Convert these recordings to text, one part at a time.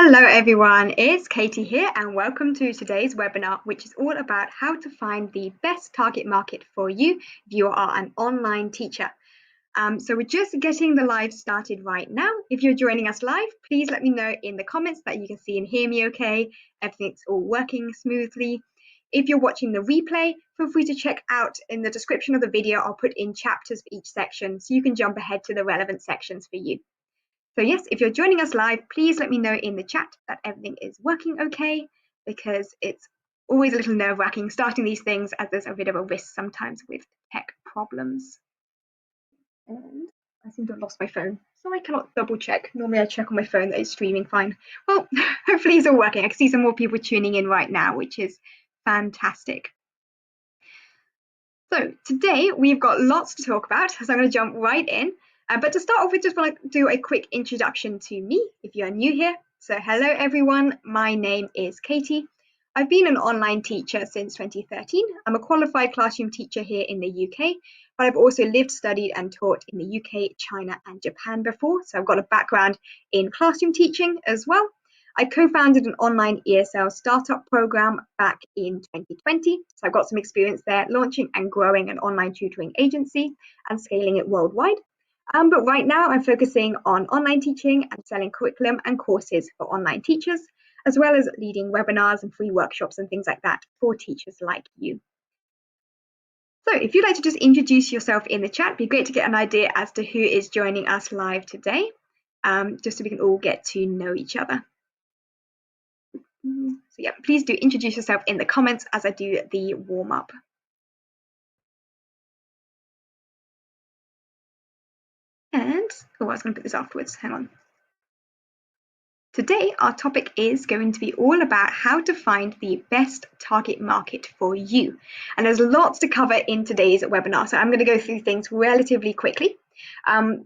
Hello everyone, it's Katie here and welcome to today's webinar, which is all about how to find the best target market for you if you are an online teacher. So we're just getting the live started right now. If you're joining us live, please let me know in the comments that you can see and hear me okay, everything's all working smoothly. If you're watching the replay, feel free to check out in the description of the video, I'll put in chapters for each section so you can jump ahead to the relevant sections for you. So yes, if you're joining us live, please let me know in the chat that everything is working okay, because it's always a little nerve-wracking starting these things as there's a bit of a risk sometimes with tech problems. And I seem to have lost my phone, so I cannot double check. Normally I check on my phone that it's streaming fine. Well, hopefully it's all working. I can see some more people tuning in right now, which is fantastic. So today we've got lots to talk about, so I'm going to jump right in. But to start off with, just want to do a quick introduction to me if you're new here. So hello everyone, my name is Katie. I've been an online teacher since 2013. I'm a qualified classroom teacher here in the UK, but I've also lived, studied and taught in the UK, China and Japan before. So I've got a background in classroom teaching as well. I co-founded an online ESL startup program back in 2020. So I've got some experience there launching and growing an online tutoring agency and scaling it worldwide. But right now I'm focusing on online teaching and selling curriculum and courses for online teachers, as well as leading webinars and free workshops and things like that for teachers like you. So if you'd like to just introduce yourself in the chat, it'd be great to get an idea as to who is joining us live today, just so we can all get to know each other. So yeah, please do introduce yourself in the comments as I do the warm-up. And, I was going to put this afterwards, hang on. Today, our topic is going to be all about how to find the best target market for you. And there's lots to cover in today's webinar, so I'm going to go through things relatively quickly.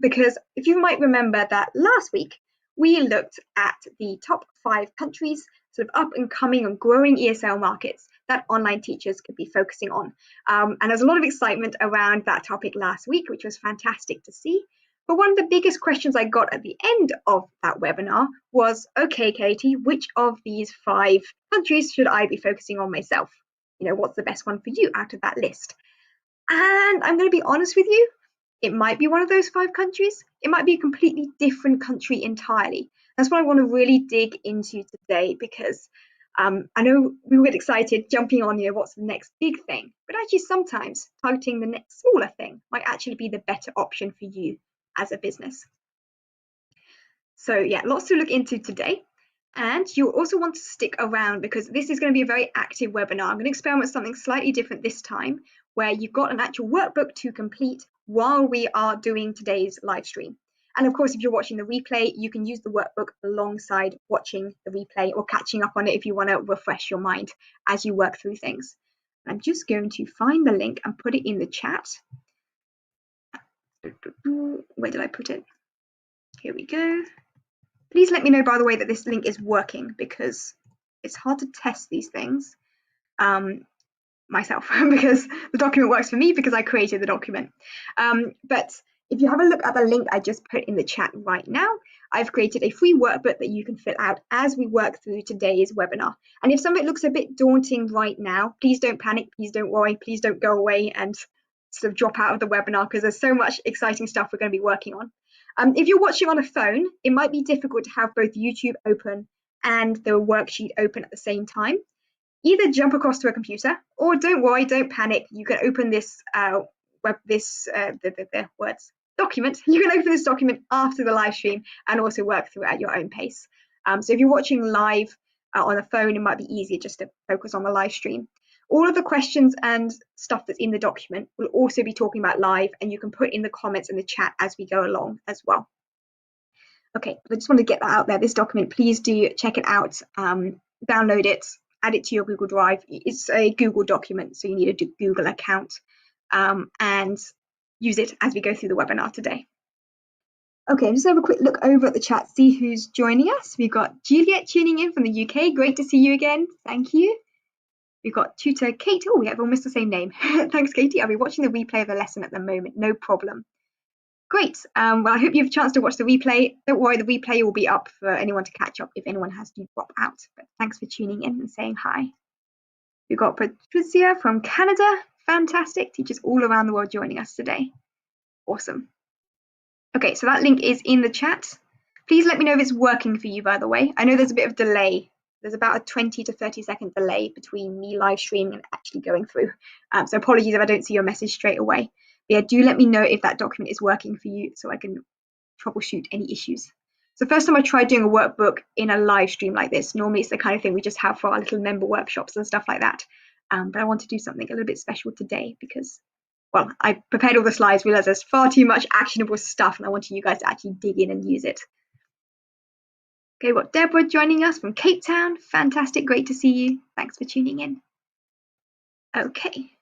Because if you might remember that last week, we looked at the top 5 countries, sort of up and coming and growing ESL markets that online teachers could be focusing on. And there's a lot of excitement around that topic last week, which was fantastic to see. But one of the biggest questions I got at the end of that webinar was, okay, Katie, which of these 5 countries should I be focusing on myself? You know, what's the best one for you out of that list? And I'm going to be honest with you, it might be one of those 5 countries. It might be a completely different country entirely. That's what I want to really dig into today, because I know we get excited jumping on, what's the next big thing? But actually sometimes targeting the next smaller thing might actually be the better option for you as a business. So yeah, lots to look into today. And you'll also want to stick around because this is going to be a very active webinar. I'm going to experiment with something slightly different this time, where you've got an actual workbook to complete while we are doing today's live stream. And of course, if you're watching the replay, you can use the workbook alongside watching the replay or catching up on it if you want to refresh your mind as you work through things. I'm just going to find the link and put it in the chat. Where did I put it? Here we go. Please let me know, by the way, that this link is working, because it's hard to test these things myself because the document works for me because I created the document. But if you have a look at the link I just put in the chat right now, I've created a free workbook that you can fill out as we work through today's webinar. And if something looks a bit daunting right now, please don't panic, please don't worry, please don't go away and sort of drop out of the webinar, because there's so much exciting stuff we're going to be working on. If you're watching on a phone, it might be difficult to have both YouTube open and the worksheet open at the same time. Either jump across to a computer, or don't worry, don't panic. You can open this document. You can open this document after the live stream and also work through it at your own pace. So if you're watching live on a phone, it might be easier just to focus on the live stream. All of the questions and stuff that's in the document will also be talking about live, and you can put in the comments in the chat as we go along as well. Okay, I just want to get that out there. This document, please do check it out, download it, add it to your Google Drive. It's a Google document, so you need a Google account, and use it as we go through the webinar today. Okay, just have a quick look over at the chat, see who's joining us. We've got Juliet tuning in from the UK. Great to see you again. Thank you. We've got tutor Kate. Oh, we have almost the same name. Thanks, Katie. I'll be watching the replay of the lesson at the moment. No problem. Great. Well, I hope you have a chance to watch the replay. Don't worry, the replay will be up for anyone to catch up if anyone has to drop out. But thanks for tuning in and saying hi. We've got Patricia from Canada. Fantastic. Teachers all around the world joining us today. Awesome. Okay, so that link is in the chat. Please let me know if it's working for you, by the way. I know there's a bit of delay. There's about a 20 to 30-second delay between me live streaming and actually going through. So apologies if I don't see your message straight away. But yeah, do let me know if that document is working for you so I can troubleshoot any issues. So first time I tried doing a workbook in a live stream like this. Normally it's the kind of thing we just have for our little member workshops and stuff like that. But I want to do something a little bit special today because, well, I prepared all the slides, realized there's far too much actionable stuff and I wanted you guys to actually dig in and use it. Okay, we've got Deborah joining us from Cape Town. Fantastic, great to see you. Thanks for tuning in. Okay.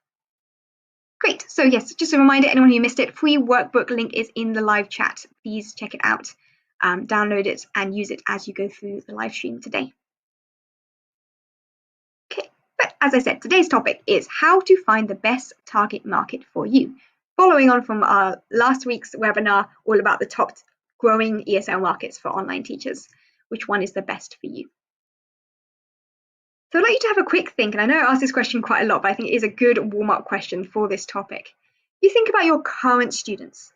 Great. So yes, just a reminder, anyone who missed it, free workbook link is in the live chat. Please check it out, download it and use it as you go through the live stream today. Okay, but as I said, today's topic is how to find the best target market for you. Following on from our last week's webinar, all about the top growing ESL markets for online teachers, which one is the best for you? So I'd like you to have a quick think, and I know I ask this question quite a lot, but I think it is a good warm-up question for this topic. You think about your current students.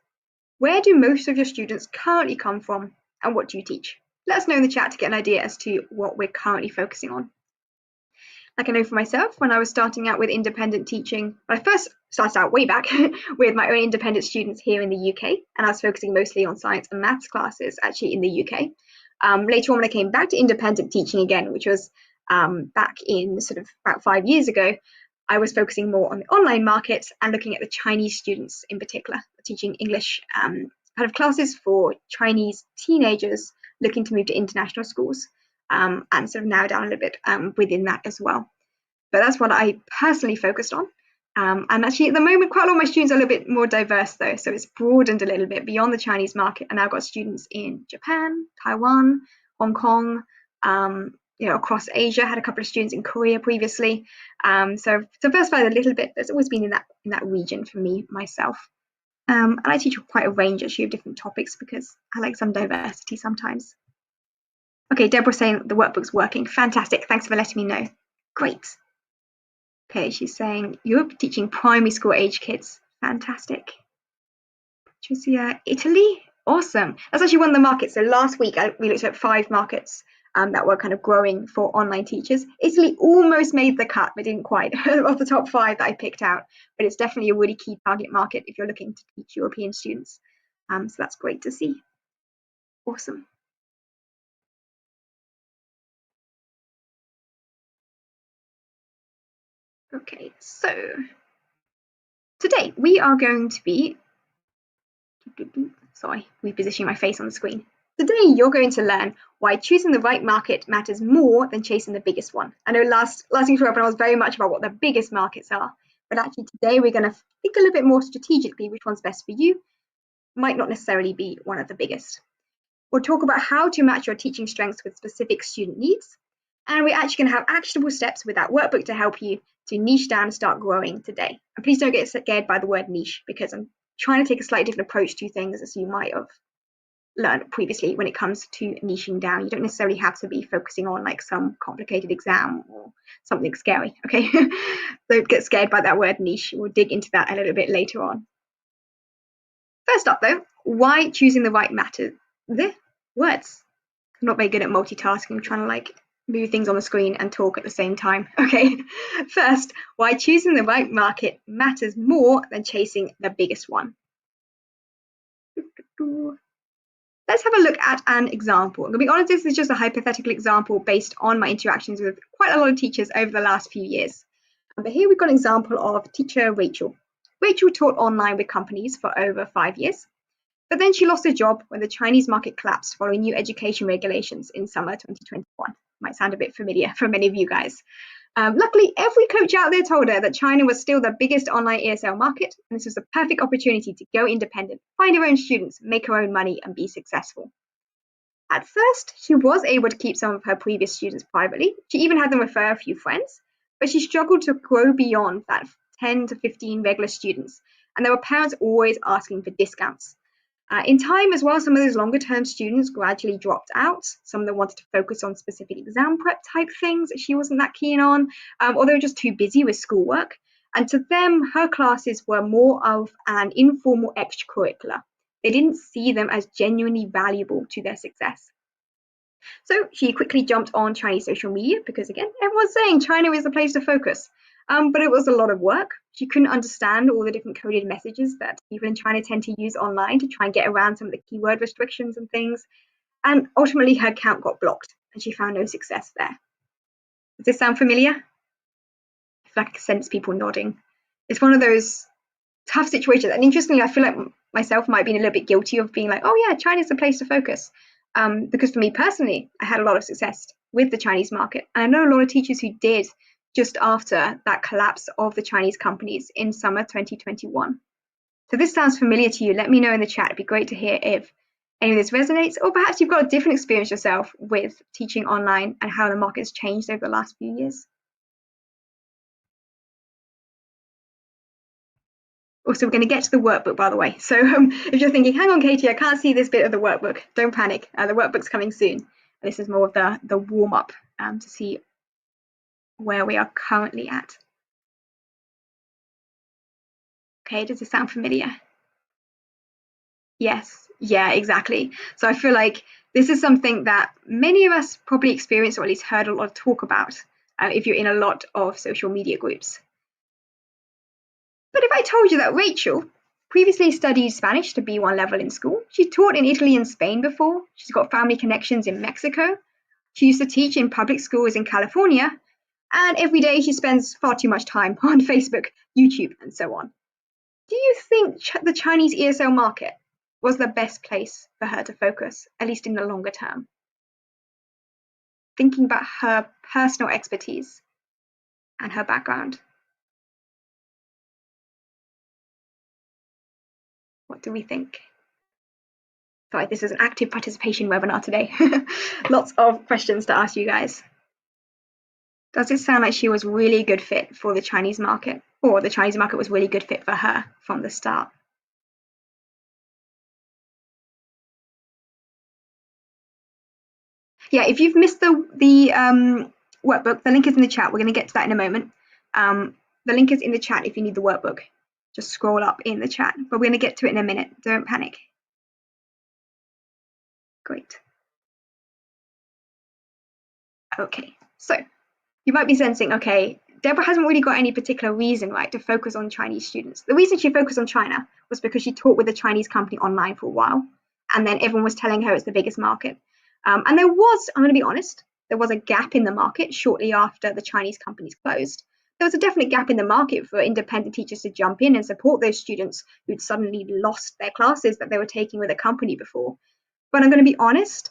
Where do most of your students currently come from, and what do you teach? Let us know in the chat to get an idea as to what we're currently focusing on. Like I know for myself, when I was starting out with independent teaching, when I first started out way back with my own independent students here in the UK, and I was focusing mostly on science and maths classes actually in the UK. Later on, when I came back to independent teaching again, which was back in sort of about 5 years ago, I was focusing more on the online market and looking at the Chinese students in particular, teaching English kind of classes for Chinese teenagers looking to move to international schools, and sort of narrow down a little bit within that as well. But that's what I personally focused on. And actually at the moment, quite a lot of my students are a little bit more diverse though. So it's broadened a little bit beyond the Chinese market. And I've got students in Japan, Taiwan, Hong Kong, across Asia. Had a couple of students in Korea previously. So diversified a little bit. There's always been in that region for me, myself. And I teach quite a range actually of different topics because I like some diversity sometimes. Okay, Deborah's saying the workbook's working. Fantastic. Thanks for letting me know. Great. Okay, she's saying you're teaching primary school age kids. Fantastic. Patricia, Italy. Awesome. That's actually one of the markets. So last week we looked at 5 markets that were kind of growing for online teachers. Italy almost made the cut, but didn't quite, of the top 5 that I picked out. But it's definitely a really key target market if you're looking to teach European students. So that's great to see. Awesome. Okay, so today we are going to be, repositioning my face on the screen. Today you're going to learn why choosing the right market matters more than chasing the biggest one. I know last week's webinar was very much about what the biggest markets are, but actually today we're going to think a little bit more strategically which one's best for you. Might not necessarily be one of the biggest. We'll talk about how to match your teaching strengths with specific student needs, and we're actually going to have actionable steps with that workbook to help you to niche down and start growing today. And please don't get scared by the word niche because I'm trying to take a slightly different approach to things as you might have learned previously when it comes to niching down. You don't necessarily have to be focusing on like some complicated exam or something scary, okay? Don't get scared by that word niche. We'll dig into that a little bit later on. First up though, why choosing the right matter? The words. I'm not very good at multitasking. I'm trying to like move things on the screen and talk at the same time. Okay, first, why choosing the right market matters more than chasing the biggest one. Let's have a look at an example. I'm going to be honest, this is just a hypothetical example based on my interactions with quite a lot of teachers over the last few years. But here we've got an example of teacher Rachel. Rachel taught online with companies for over 5 years, but then she lost her job when the Chinese market collapsed following new education regulations in summer 2021. Might sound a bit familiar for many of you guys. Luckily, every coach out there told her that China was still the biggest online ESL market, and this was the perfect opportunity to go independent, find her own students, make her own money, and be successful. At first, she was able to keep some of her previous students privately. She even had them refer a few friends, but she struggled to grow beyond that 10 to 15 regular students, and there were parents always asking for discounts. In time as well, some of those longer term students gradually dropped out. Some of them wanted to focus on specific exam prep type things that she wasn't that keen on, or they were just too busy with schoolwork. And to them, her classes were more of an informal extracurricular. They didn't see them as genuinely valuable to their success. So she quickly jumped on Chinese social media because, again, everyone's saying China is the place to focus. But it was a lot of work. She couldn't understand all the different coded messages that people in China tend to use online to try and get around some of the keyword restrictions and things. And ultimately, her account got blocked and she found no success there. Does this sound familiar? I feel like I can sense people nodding. It's one of those tough situations. And interestingly, I feel like myself might have been a little bit guilty of being like, oh yeah, China's the place to focus. Because for me personally, I had a lot of success with the Chinese market. And I know a lot of teachers who did just after that collapse of the Chinese companies in summer 2021. So this sounds familiar to you. Let me know in the chat. It'd be great to hear if any of this resonates, or perhaps you've got a different experience yourself with teaching online and how the market has changed over the last few years. Also, we're going to get to the workbook, by the way. So if you're thinking, hang on, Katie, I can't see this bit of the workbook, don't panic. The workbook's coming soon. This is more of the warm-up to see where we are currently at. Okay, does this sound familiar? Yes, yeah, exactly. So I feel like this is something that many of us probably experienced, or at least heard a lot of talk about if you're in a lot of social media groups. But if I told you that Rachel previously studied Spanish to B1 level in school, she taught in Italy and Spain before, she's got family connections in Mexico, she used to teach in public schools in California, and every day she spends far too much time on Facebook, YouTube, and so on. Do you think the Chinese ESL market was the best place for her to focus, at least in the longer term? Thinking about her personal expertise and her background. What do we think? Sorry, this is an active participation webinar today. Lots of questions to ask you guys. Does it sound like she was really a good fit for the Chinese market, or the Chinese market was really good fit for her from the start? Yeah, if you've missed the workbook, the link is in the chat. We're going to get to that in a moment. The link is in the chat if you need the workbook. Just scroll up in the chat, but we're going to get to it in a minute. Don't panic. Great. Okay, so you might be sensing, okay, Deborah hasn't really got any particular reason, right, to focus on Chinese students. The reason she focused on China was because she taught with a Chinese company online for a while, and then everyone was telling her it's the biggest market. And there was, I'm going to be honest, there was a gap in the market shortly after the Chinese companies closed. There was a definite gap in the market for independent teachers to jump in and support those students who'd suddenly lost their classes that they were taking with a company before. But I'm going to be honest,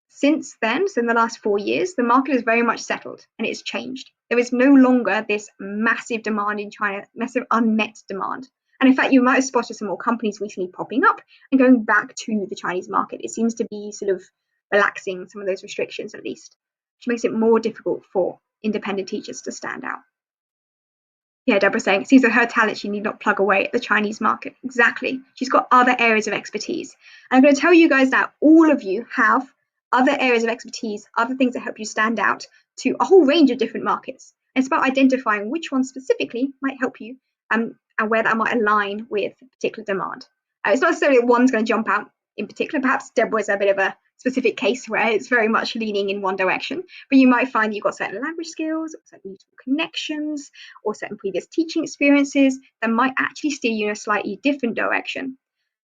since then, so in the last 4 years, the market is very much settled and it's changed. There is no longer this massive demand in China, massive unmet demand. And in fact, you might have spotted some more companies recently popping up and going back to the Chinese market. It seems to be sort of relaxing some of those restrictions at least, which makes it more difficult for independent teachers to stand out. Yeah, Deborah's saying, it seems that her talent she need not plug away at the Chinese market. Exactly. She's got other areas of expertise. And I'm going to tell you guys that all of you have other areas of expertise, other things that help you stand out to a whole range of different markets. And it's about identifying which one specifically might help you and where that might align with particular demand. It's not necessarily that one's going to jump out in particular. Perhaps Deborah is a bit of a specific case where it's very much leaning in one direction, but you might find you've got certain language skills, or certain useful connections, or certain previous teaching experiences that might actually steer you in a slightly different direction.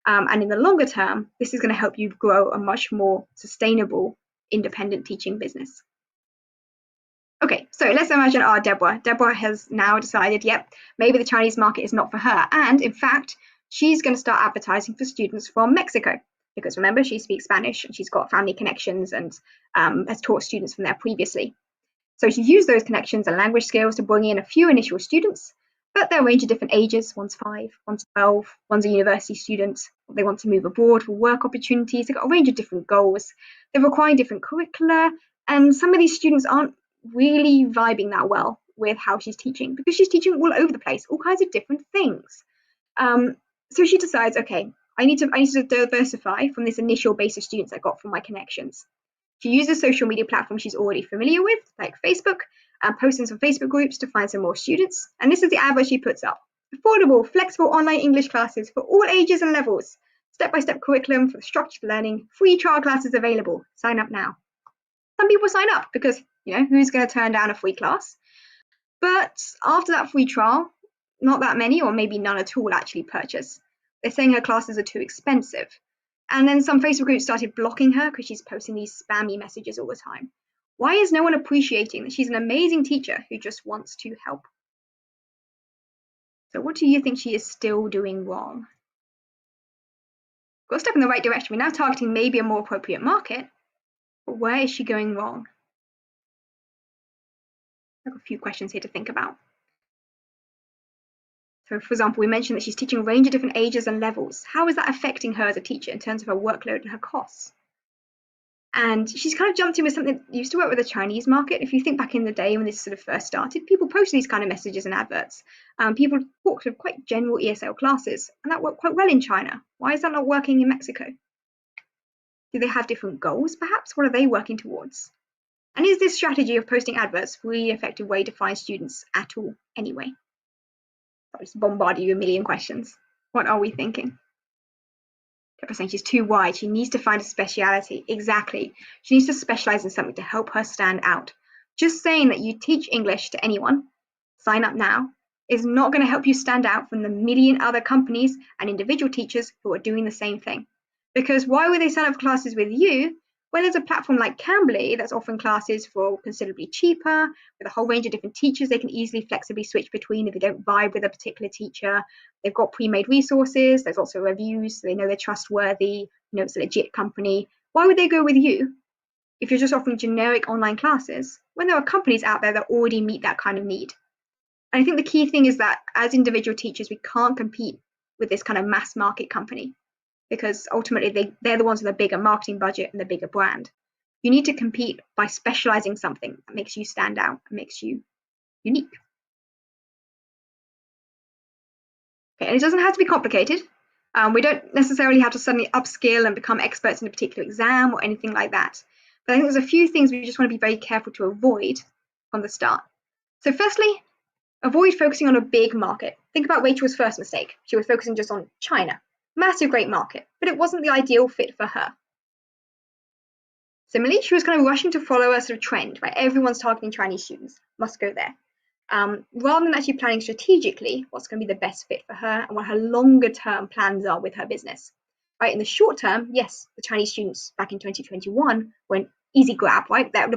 And in the longer term, this is going to help you grow a much more sustainable independent teaching business. Okay, so let's imagine our Deborah. Deborah has now decided, yep, maybe the Chinese market is not for her. And in fact, she's going to start advertising for students from Mexico. Because remember, she speaks Spanish and she's got family connections and has taught students from there previously. So she used those connections and language skills to bring in a few initial students, but they're a range of different ages. One's 5, one's 12, one's a university student. They want to move abroad for work opportunities. They've got a range of different goals. They're requiring different curricula, and some of these students aren't really vibing that well with how she's teaching because she's teaching all over the place, all kinds of different things. So she decides, okay, I need to diversify from this initial base of students I got from my connections. She uses social media platforms she's already familiar with, like Facebook, and posts in some Facebook groups to find some more students. And this is the advert she puts up. Affordable, flexible online English classes for all ages and levels. Step-by-step curriculum for structured learning. Free trial classes available. Sign up now. Some people sign up because, who's going to turn down a free class? But after that free trial, not that many, or maybe none at all, actually purchase. They're saying her classes are too expensive. And then some Facebook groups started blocking her because she's posting these spammy messages all the time. Why is no one appreciating that she's an amazing teacher who just wants to help? So what do you think she is still doing wrong? Got a step in the right direction. We're now targeting maybe a more appropriate market, but where is she going wrong? I've got a few questions here to think about. So, for example, we mentioned that she's teaching a range of different ages and levels. How is that affecting her as a teacher in terms of her workload and her costs? And she's kind of jumped in with something that used to work with the Chinese market. If you think back in the day when this sort of first started, people posted these kind of messages and adverts. People talked of quite general ESL classes, and that worked quite well in China. Why is that not working in Mexico? Do they have different goals, perhaps? What are they working towards? And is this strategy of posting adverts a really effective way to find students at all anyway? I'll just bombard you with a million questions. What are we thinking? Deborah's saying she's too wide. She needs to find a speciality. Exactly. She needs to specialize in something to help her stand out. Just saying that you teach English to anyone, sign up now, is not going to help you stand out from the million other companies and individual teachers who are doing the same thing. Because why would they sign up for classes with you when there's a platform like Cambly that's offering classes for considerably cheaper, with a whole range of different teachers they can easily flexibly switch between if they don't vibe with a particular teacher. They've got pre-made resources, there's also reviews, so they know they're trustworthy, it's a legit company. Why would they go with you if you're just offering generic online classes when there are companies out there that already meet that kind of need? And I think the key thing is that as individual teachers, we can't compete with this kind of mass market company, because ultimately they're the ones with a bigger marketing budget and the bigger brand. You need to compete by specializing something that makes you stand out and makes you unique. Okay, and it doesn't have to be complicated. We don't necessarily have to suddenly upskill and become experts in a particular exam or anything like that. But I think there's a few things we just want to be very careful to avoid from the start. So firstly, avoid focusing on a big market. Think about Rachel's first mistake. She was focusing just on China. Massive, great market, but it wasn't the ideal fit for her. Similarly, she was kind of rushing to follow a sort of trend, right? Everyone's targeting Chinese students, must go there. Rather than actually planning strategically what's going to be the best fit for her and what her longer term plans are with her business. Right, in the short term, yes, the Chinese students back in 2021 were an easy grab, right? They're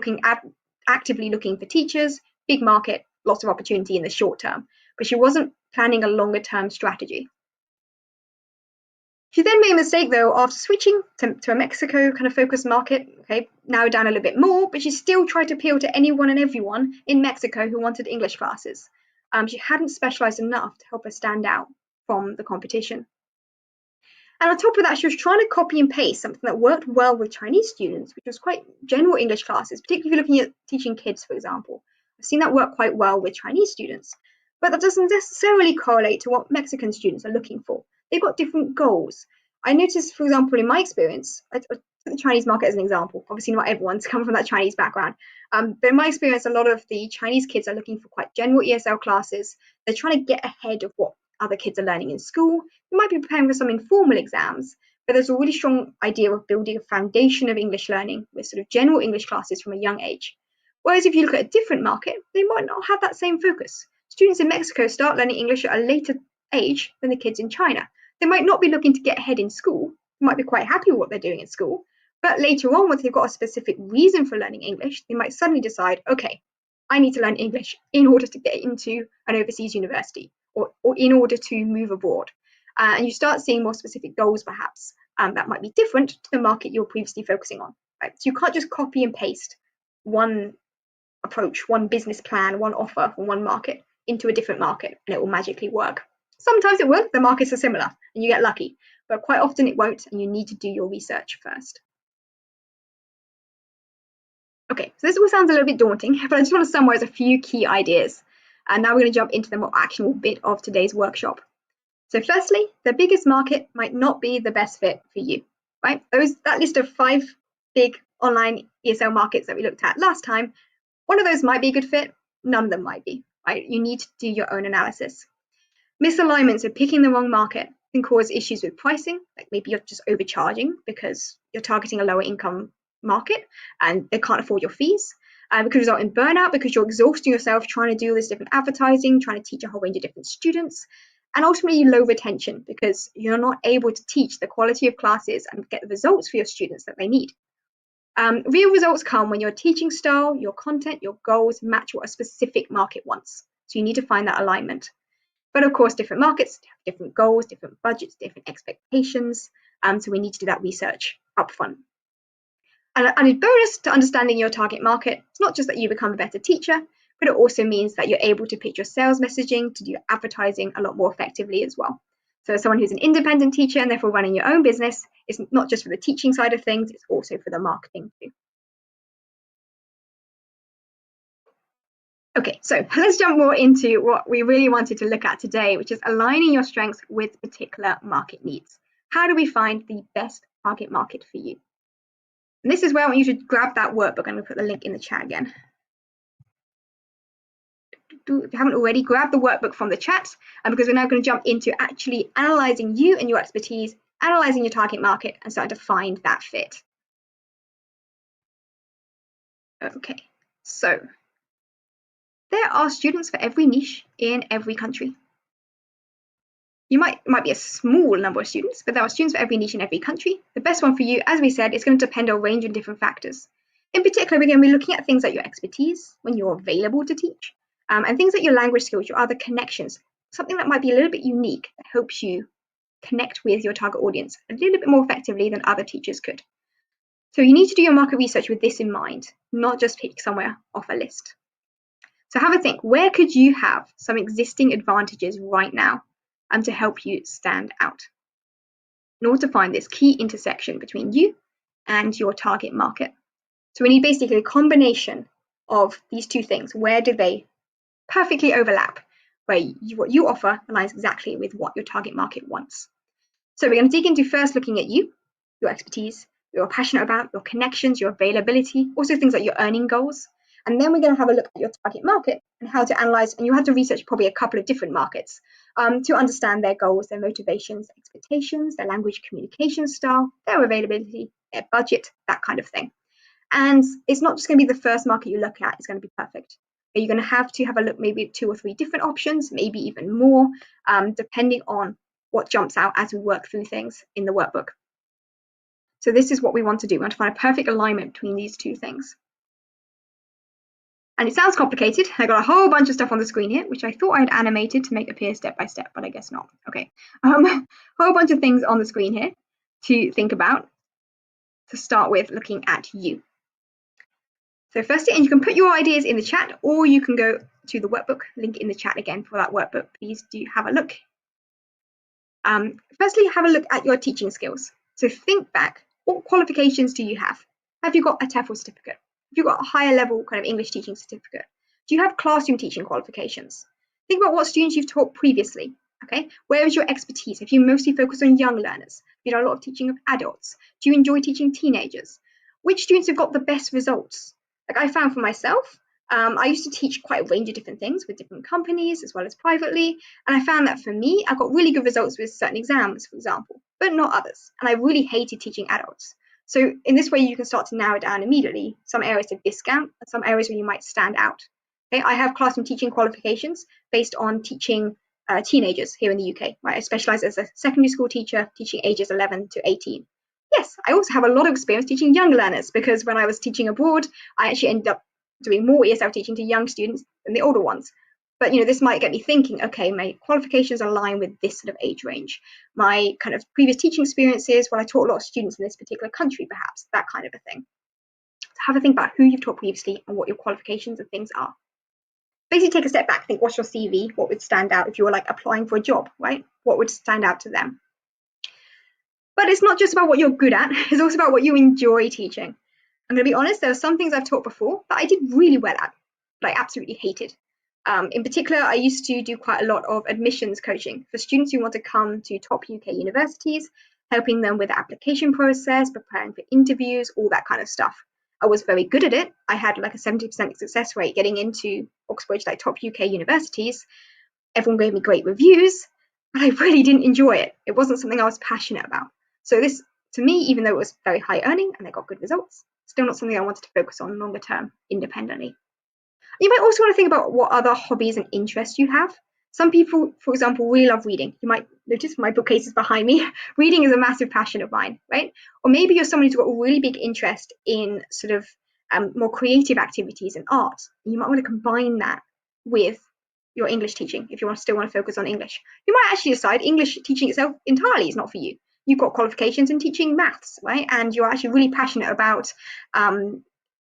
actively looking for teachers, big market, lots of opportunity in the short term, but she wasn't planning a longer term strategy. She then made a mistake, though, after switching to a Mexico kind of focused market, narrowed down a little bit more, but she still tried to appeal to anyone and everyone in Mexico who wanted English classes. She hadn't specialized enough to help her stand out from the competition. And on top of that, she was trying to copy and paste something that worked well with Chinese students, which was quite general English classes, particularly if you're looking at teaching kids, for example. I've seen that work quite well with Chinese students, but that doesn't necessarily correlate to what Mexican students are looking for. They've got different goals. I noticed, for example, in my experience, I took the Chinese market as an example. Obviously, not everyone's come from that Chinese background. But in my experience, a lot of the Chinese kids are looking for quite general ESL classes. They're trying to get ahead of what other kids are learning in school. They might be preparing for some informal exams, but there's a really strong idea of building a foundation of English learning with sort of general English classes from a young age. Whereas if you look at a different market, they might not have that same focus. Students in Mexico start learning English at a later age than the kids in China. They might not be looking to get ahead in school. They might be quite happy with what they're doing in school. But later on, once they've got a specific reason for learning English, they might suddenly decide, okay, I need to learn English in order to get into an overseas university or in order to move abroad. And you start seeing more specific goals, perhaps, that might be different to the market you're previously focusing on. Right? So you can't just copy and paste one approach, one business plan, one offer from one market into a different market, and it will magically work. Sometimes it will, the markets are similar, and you get lucky, but quite often it won't, and you need to do your research first. Okay, so this all sounds a little bit daunting, but I just want to summarize a few key ideas. And now we're going to jump into the more actionable bit of today's workshop. So firstly, the biggest market might not be the best fit for you, right? That list of 5 big online ESL markets that we looked at last time, one of those might be a good fit, none of them might be, right? You need to do your own analysis. Misalignment, so picking the wrong market, can cause issues with pricing, like maybe you're just overcharging because you're targeting a lower income market and they can't afford your fees. It could result in burnout because you're exhausting yourself trying to do this different advertising, trying to teach a whole range of different students, and ultimately low retention because you're not able to teach the quality of classes and get the results for your students that they need. Real results come when your teaching style, your content, your goals match what a specific market wants. So you need to find that alignment. But of course, different markets have different goals, different budgets, different expectations. So we need to do that research upfront. And an added bonus to understanding your target market, it's not just that you become a better teacher, but it also means that you're able to pitch your sales messaging, to do your advertising a lot more effectively as well. So as someone who's an independent teacher and therefore running your own business, it's not just for the teaching side of things, it's also for the marketing too. Okay, so let's jump more into what we really wanted to look at today, which is aligning your strengths with particular market needs. How do we find the best target market for you? And this is where I want you to grab that workbook. I'm going to put the link in the chat again. If you haven't already, grab the workbook from the chat, because we're now going to jump into actually analysing you and your expertise, analysing your target market, and starting to find that fit. Okay, so there are students for every niche in every country. You might be a small number of students, but there are students for every niche in every country. The best one for you, as we said, is going to depend on a range of different factors. In particular, we're going to be looking at things like your expertise, when you're available to teach, and things like your language skills, your other connections, something that might be a little bit unique that helps you connect with your target audience a little bit more effectively than other teachers could. So you need to do your market research with this in mind, not just pick somewhere off a list. So have a think, where could you have some existing advantages right now and to help you stand out in order to find this key intersection between you and your target market? So we need basically a combination of these two things. Where do they perfectly overlap? Where what you offer aligns exactly with what your target market wants. So we're going to dig into first looking at you, your expertise, what you're passionate about, your connections, your availability, also things like your earning goals. And then we're going to have a look at your target market and how to analyze, and you have to research probably a couple of different markets to understand their goals, their motivations, expectations, their language communication style, their availability, their budget, that kind of thing. And it's not just going to be the first market you look at, it's going to be perfect. But you're going to have a look maybe at 2 or 3 different options, maybe even more, depending on what jumps out as we work through things in the workbook. So this is what we want to do. We want to find a perfect alignment between these 2 things. And it sounds complicated. I got a whole bunch of stuff on the screen here, which I thought I had animated to make appear step by step, but I guess not. Okay, whole bunch of things on the screen here to think about. To start with, looking at you. So firstly, and you can put your ideas in the chat, or you can go to the workbook, link in the chat again for that workbook. Please do have a look. Firstly, have a look at your teaching skills. So think back, what qualifications do you have? Have you got a TEFL certificate? Have you got a higher level kind of English teaching certificate? Do you have classroom teaching qualifications? Think about what students you've taught previously. Okay, where is your expertise? Have you mostly focused on young learners? Have you done a lot of teaching of adults? Do you enjoy teaching teenagers? Which students have got the best results? Like I found for myself, I used to teach quite a range of different things with different companies as well as privately. And I found that for me, I got really good results with certain exams, for example, but not others. And I really hated teaching adults. So in this way, you can start to narrow down immediately some areas to discount and some areas where you might stand out. Okay, I have classroom teaching qualifications based on teaching teenagers here in the UK. Right? I specialise as a secondary school teacher, teaching ages 11 to 18. Yes, I also have a lot of experience teaching young learners because when I was teaching abroad, I actually ended up doing more ESL teaching to young students than the older ones. But this might get me thinking, okay, my qualifications align with this sort of age range. My kind of previous teaching experiences, I taught a lot of students in this particular country, perhaps, that kind of a thing. So have a think about who you've taught previously and what your qualifications and things are. Basically take a step back, think, what's your CV? What would stand out if you were like applying for a job, right? What would stand out to them? But it's not just about what you're good at, it's also about what you enjoy teaching. I'm going to be honest, there are some things I've taught before that I did really well at, but I absolutely hated. In particular, I used to do quite a lot of admissions coaching for students who want to come to top UK universities, helping them with the application process, preparing for interviews, all that kind of stuff. I was very good at it. I had like a 70% success rate getting into Oxford, like top UK universities. Everyone gave me great reviews, but I really didn't enjoy it. It wasn't something I was passionate about. So this, to me, even though it was very high earning and I got good results, still not something I wanted to focus on longer term independently. You might also want to think about what other hobbies and interests you have. Some people, for example, really love reading. You might notice my bookcases behind me. Reading is a massive passion of mine, right? Or maybe you're someone who's got a really big interest in sort of more creative activities and art. You might want to combine that with your English teaching if you still want to focus on English. You might actually decide English teaching itself entirely is not for you. You've got qualifications in teaching maths, right? And you're actually really passionate about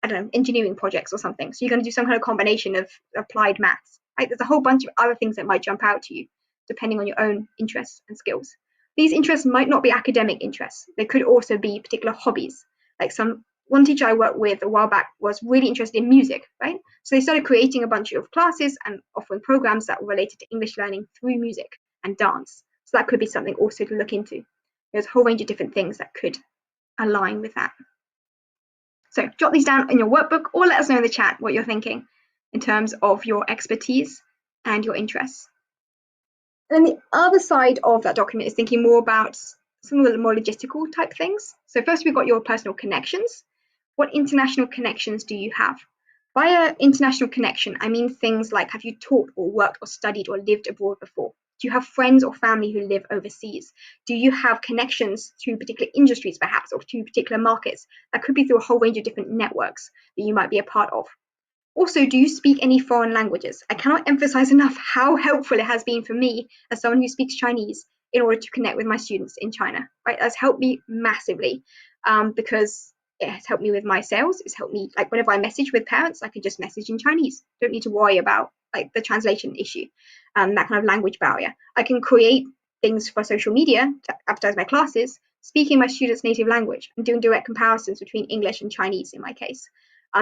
I don't know, engineering projects or something. So you're going to do some kind of combination of applied maths, right? There's a whole bunch of other things that might jump out to you depending on your own interests and skills. These interests might not be academic interests. They could also be particular hobbies. Like one teacher I worked with a while back was really interested in music, right? So they started creating a bunch of classes and offering programs that were related to English learning through music and dance. So that could be something also to look into. There's a whole range of different things that could align with that. So jot these down in your workbook or let us know in the chat what you're thinking in terms of your expertise and your interests. And then the other side of that document is thinking more about some of the more logistical type things. So first we've got your personal connections. What international connections do you have? By international connection, I mean things like, have you taught or worked or studied or lived abroad before? Do you have friends or family who live overseas? Do you have connections to particular industries, perhaps, or to particular markets? That could be through a whole range of different networks that you might be a part of. Also, do you speak any foreign languages? I cannot emphasize enough how helpful it has been for me as someone who speaks Chinese in order to connect with my students in China. Right, that's helped me massively because it has helped me with my sales. It's helped me, like whenever I message with parents, I can just message in Chinese. Don't need to worry about like the translation issue, that kind of language barrier. I can create things for social media to advertise my classes, speaking my students' native language and doing direct comparisons between English and Chinese in my case.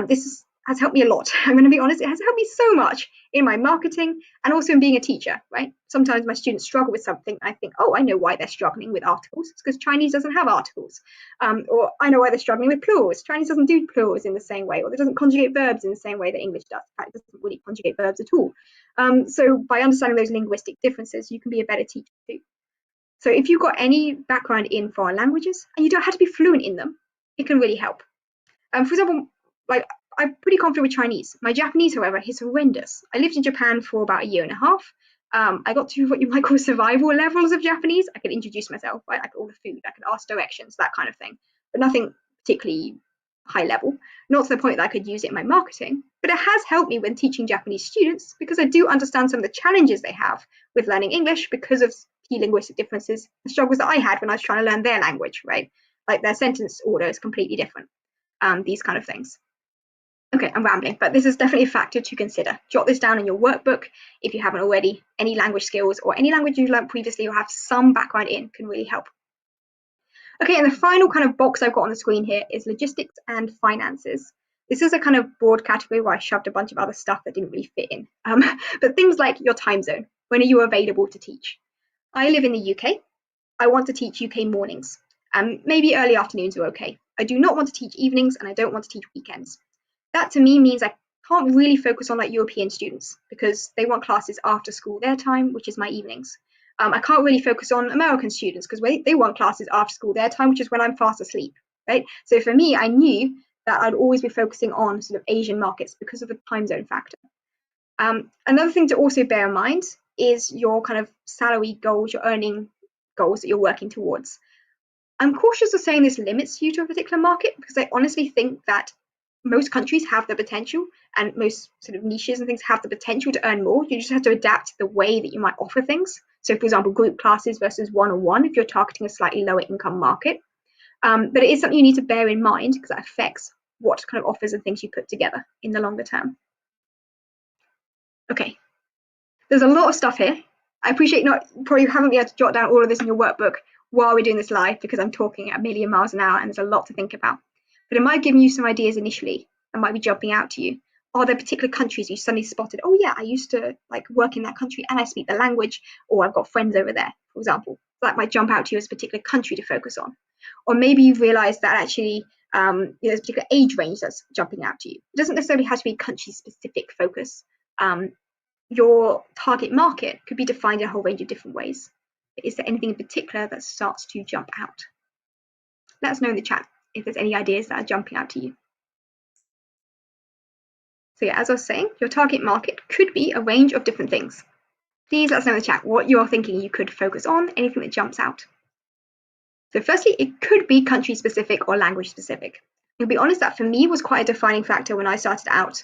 This has helped me a lot. I'm going to be honest, it has helped me so much in my marketing and also in being a teacher, right? Sometimes my students struggle with something. I think, oh, I know why they're struggling with articles. It's because Chinese doesn't have articles. Or I know why they're struggling with plurals. Chinese doesn't do plurals in the same way, or it doesn't conjugate verbs in the same way that English does. In fact, it doesn't really conjugate verbs at all. So by understanding those linguistic differences, you can be a better teacher too. So if you've got any background in foreign languages and you don't have to be fluent in them, it can really help. For example, like I'm pretty confident with Chinese. My Japanese, however, is horrendous. I lived in Japan for about a year and a half. I got to what you might call survival levels of Japanese. I could introduce myself, right? I could order food, I could ask directions, that kind of thing, but nothing particularly high level. Not to the point that I could use it in my marketing, but it has helped me when teaching Japanese students because I do understand some of the challenges they have with learning English because of key linguistic differences, the struggles that I had when I was trying to learn their language, right? Like their sentence order is completely different, these kind of things. Okay, I'm rambling, but this is definitely a factor to consider. Jot this down in your workbook if you haven't already. Any language skills or any language you've learned previously or have some background in can really help. Okay, and the final kind of box I've got on the screen here is logistics and finances. This is a kind of broad category where I shoved a bunch of other stuff that didn't really fit in. But things like your time zone. When are you available to teach? I live in the UK. I want to teach UK mornings. Maybe early afternoons are okay. I do not want to teach evenings and I don't want to teach weekends. That to me means I can't really focus on like European students because they want classes after school their time, which is my evenings. I can't really focus on American students because they want classes after school their time, which is when I'm fast asleep, right? So for me, I knew that I'd always be focusing on sort of Asian markets because of the time zone factor. Another thing to also bear in mind is your kind of salary goals, your earning goals that you're working towards. I'm cautious of saying this limits you to a particular market because I honestly think that most countries have the potential and most sort of niches and things have the potential to earn more. You just have to adapt the way that you might offer things. So for example, group classes versus one-on-one if you're targeting a slightly lower income market. But it is something you need to bear in mind because that affects what kind of offers and things you put together in the longer term. Okay, there's a lot of stuff here. I appreciate probably haven't been able to jot down all of this in your workbook while we're doing this live because I'm talking at a million miles an hour and there's a lot to think about. But it might give you some ideas initially that might be jumping out to you. Are there particular countries you suddenly spotted? Oh yeah, I used to like work in that country and I speak the language, or I've got friends over there, for example. That might jump out to you as a particular country to focus on. Or maybe you've realized that actually there's a particular age range that's jumping out to you. It doesn't necessarily have to be country specific focus. Your target market could be defined in a whole range of different ways. But is there anything in particular that starts to jump out? Let us know in the chat if there's any ideas that are jumping out to you. So yeah, as I was saying, your target market could be a range of different things. Please let us know in the chat what you are thinking you could focus on, anything that jumps out. So firstly, it could be country specific or language specific. To be honest, that for me was quite a defining factor when I started out,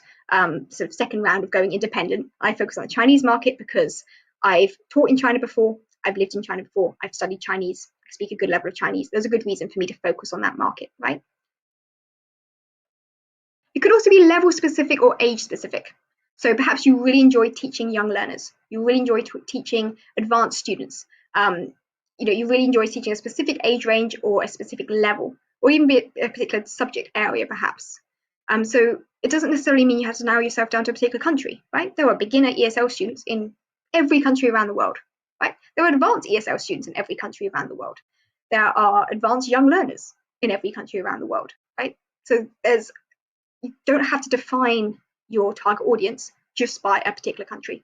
sort of second round of going independent. I focused on the Chinese market because I've taught in China before, I've lived in China before, I've studied Chinese, I speak a good level of Chinese. There's a good reason for me to focus on that market, right? It could also be level specific or age specific. So perhaps you really enjoy teaching young learners. You really enjoy teaching advanced students. You really enjoy teaching a specific age range or a specific level, or even be a particular subject area, perhaps. So it doesn't necessarily mean you have to narrow yourself down to a particular country, right? There are beginner ESL students in every country around the world, right? There are advanced ESL students in every country around the world. There are advanced young learners in every country around the world, right? So you don't have to define your target audience just by a particular country.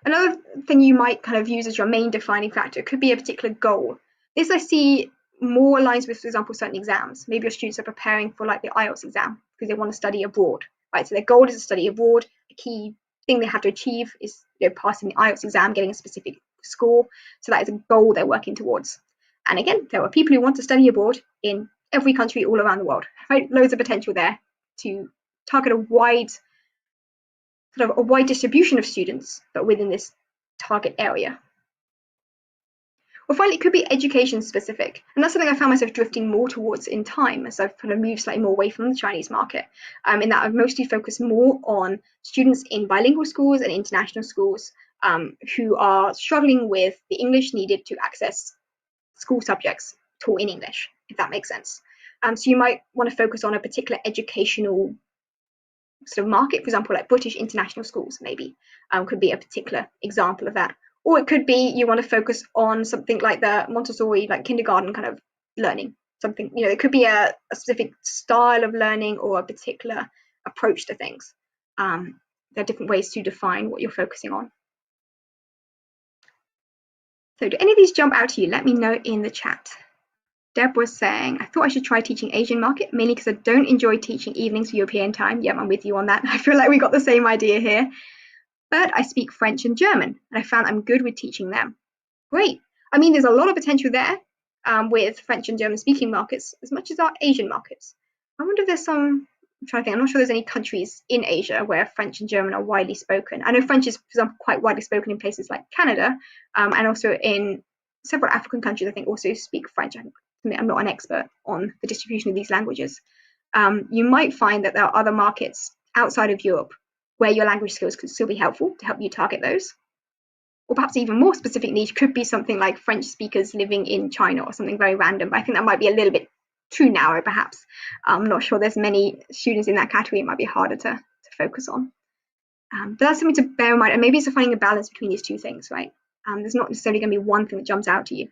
Another thing you might kind of use as your main defining factor could be a particular goal. This I see more aligns with, for example, certain exams. Maybe your students are preparing for like the IELTS exam because they want to study abroad, right? So their goal is to study abroad. A key thing they have to achieve is passing the IELTS exam, getting a specific score. So that is a goal they're working towards. And again, there are people who want to study abroad in every country all around the world, right? Loads of potential there to target a wide distribution of students, but within this target area. Or finally, it could be education specific. And that's something I found myself drifting more towards in time as I've kind of moved slightly more away from the Chinese market, in that I've mostly focused more on students in bilingual schools and international schools who are struggling with the English needed to access school subjects taught in English, if that makes sense. So you might want to focus on a particular educational sort of market, for example, like British international schools, maybe could be a particular example of that. Or it could be you want to focus on something like the Montessori, like kindergarten kind of learning. Something, it could be a specific style of learning or a particular approach to things. There are different ways to define what you're focusing on. So do any of these jump out to you? Let me know in the chat. Deb was saying, I thought I should try teaching Asian market, mainly because I don't enjoy teaching evenings for European time. Yeah, I'm with you on that. I feel like we got the same idea here. But I speak French and German, and I found I'm good with teaching them. Great. I mean, there's a lot of potential there with French and German speaking markets, as much as our Asian markets. I wonder if there's some, I'm trying to think, I'm not sure there's any countries in Asia where French and German are widely spoken. I know French is, for example, quite widely spoken in places like Canada, and also in several African countries, I think, also speak French. I'm not an expert on the distribution of these languages. You might find that there are other markets outside of Europe where your language skills could still be helpful to help you target those. Or perhaps even more specific niche could be something like French speakers living in China or something very random. I think that might be a little bit too narrow, perhaps. I'm not sure there's many students in that category. It might be harder to focus on. But that's something to bear in mind. And maybe it's finding a balance between these two things, right? There's not necessarily going to be one thing that jumps out to you.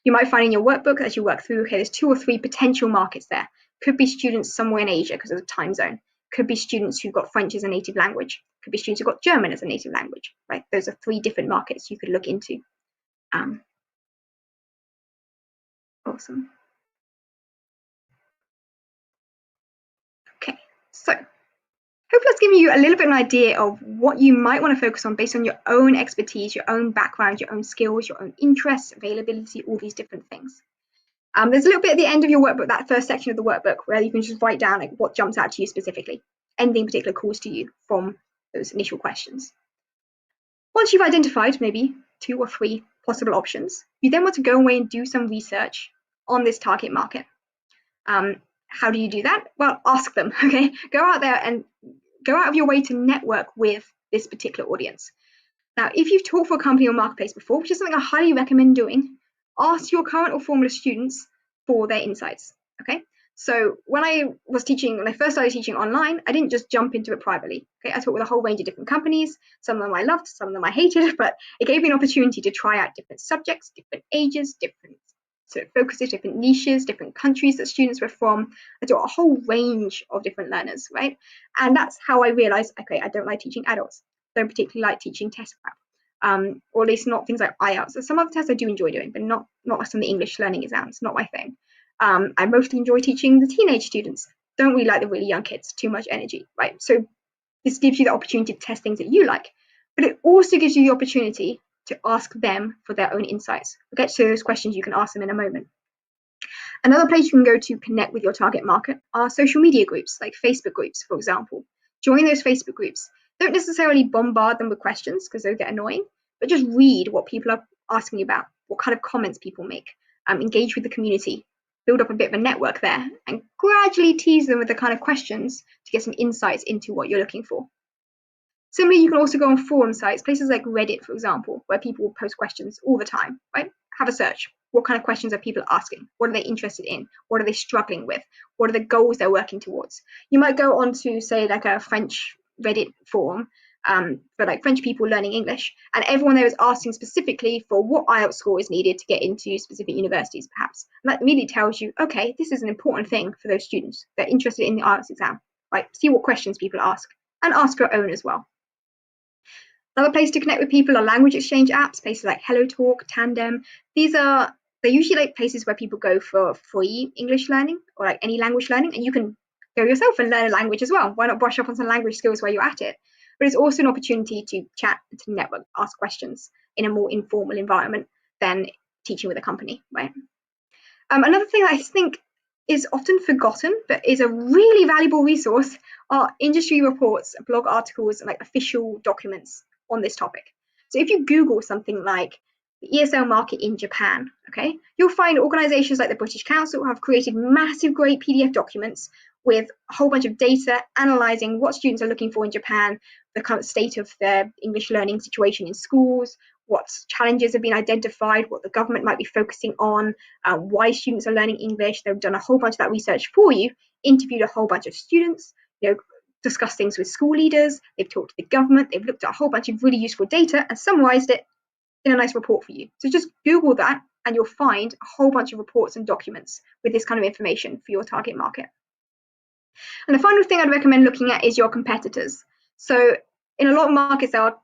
You might find in your workbook as you work through, okay, there's 2 or 3 potential markets there. Could be students somewhere in Asia because of the time zone. Could be students who've got French as a native language. Could be students who've got German as a native language, right? Those are 3 different markets you could look into. Awesome. Okay, so hopefully that's given you a little bit of an idea of what you might want to focus on based on your own expertise, your own background, your own skills, your own interests, availability, all these different things. There's a little bit at the end of your workbook, that first section of the workbook, where you can just write down like what jumps out to you specifically, anything particular calls to you from those initial questions. Once you've identified maybe 2 or 3 possible options, you then want to go away and do some research on this target market. How do you do that? Well, ask them, okay? Go out there and go out of your way to network with this particular audience. Now, if you've taught for a company or marketplace before, which is something I highly recommend doing, ask your current or former students for their insights, okay? So when I first started teaching online, I didn't just jump into it privately. Okay, I taught with a whole range of different companies. Some of them I loved, some of them I hated, but it gave me an opportunity to try out different subjects, different ages, different sort of focuses, different niches, different countries that students were from. I taught a whole range of different learners, right? And that's how I realized, okay, I don't like teaching adults. Don't particularly like teaching test prep. Or at least not things like IELTS. So some of the tests I do enjoy doing, but not some of the English learning exams, not my thing. I mostly enjoy teaching the teenage students. Don't really like the really young kids, too much energy, right? So this gives you the opportunity to test things that you like, but it also gives you the opportunity to ask them for their own insights. We'll get to those questions you can ask them in a moment. Another place you can go to connect with your target market are social media groups, like Facebook groups, for example. Join those Facebook groups. Don't necessarily bombard them with questions because they'll get annoying, but just read what people are asking you about, what kind of comments people make, engage with the community, build up a bit of a network there, and gradually tease them with the kind of questions to get some insights into what you're looking for. Similarly, you can also go on forum sites, places like Reddit, for example, where people will post questions all the time, right? Have a search. What kind of questions are people asking? What are they interested in? What are they struggling with? What are the goals they're working towards? You might go on to, say, like a French Reddit forum for like French people learning English, and everyone there is asking specifically for what IELTS score is needed to get into specific universities, perhaps. And that immediately tells you, okay, this is an important thing for those students. They're interested in the IELTS exam, right? See what questions people ask, and ask your own as well. Another place to connect with people are language exchange apps, places like HelloTalk, Tandem. They're usually like places where people go for free English learning or like any language learning, and you can go yourself and learn a language as well. Why not brush up on some language skills while you're at it? But it's also an opportunity to chat, to network, ask questions in a more informal environment than teaching with a company, right? Another thing I think is often forgotten, but is a really valuable resource, are industry reports, blog articles, and like official documents on this topic. So if you Google something like the ESL market in Japan, okay, you'll find organizations like the British Council have created massive, great PDF documents with a whole bunch of data analyzing what students are looking for in Japan, the current state of their English learning situation in schools, what challenges have been identified, what the government might be focusing on, why students are learning English. They've done a whole bunch of that research for you, interviewed a whole bunch of students, discussed things with school leaders, they've talked to the government, they've looked at a whole bunch of really useful data and summarized it in a nice report for you. So just Google that and you'll find a whole bunch of reports and documents with this kind of information for your target market. And the final thing I'd recommend looking at is your competitors. So in a lot of markets, there are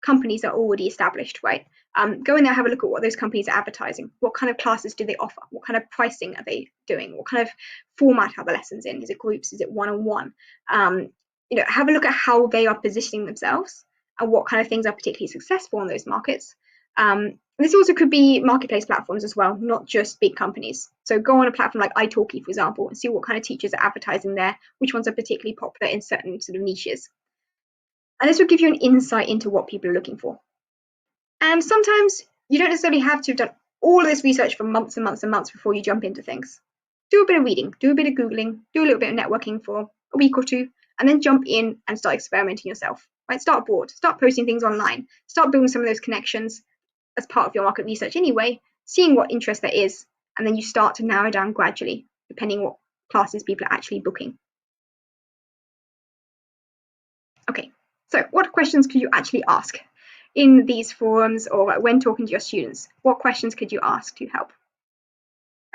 companies that are already established, right? Go in there, have a look at what those companies are advertising. What kind of classes do they offer? What kind of pricing are they doing? What kind of format are the lessons in? Is it groups? Is it one-on-one? Have a look at how they are positioning themselves and what kind of things are particularly successful in those markets. This also could be marketplace platforms as well, not just big companies. So go on a platform like italki, for example, and see what kind of teachers are advertising there, which ones are particularly popular in certain sort of niches. And this will give you an insight into what people are looking for. And sometimes you don't necessarily have to have done all of this research for months and months and months before you jump into things. Do a bit of reading, do a bit of Googling, do a little bit of networking for a week or two, and then jump in and start experimenting yourself. Right? Start abroad, start posting things online, start building some of those connections as part of your market research anyway, seeing what interest there is, and then you start to narrow down gradually, depending on what classes people are actually booking. Okay, so what questions could you actually ask in these forums or when talking to your students? What questions could you ask to help?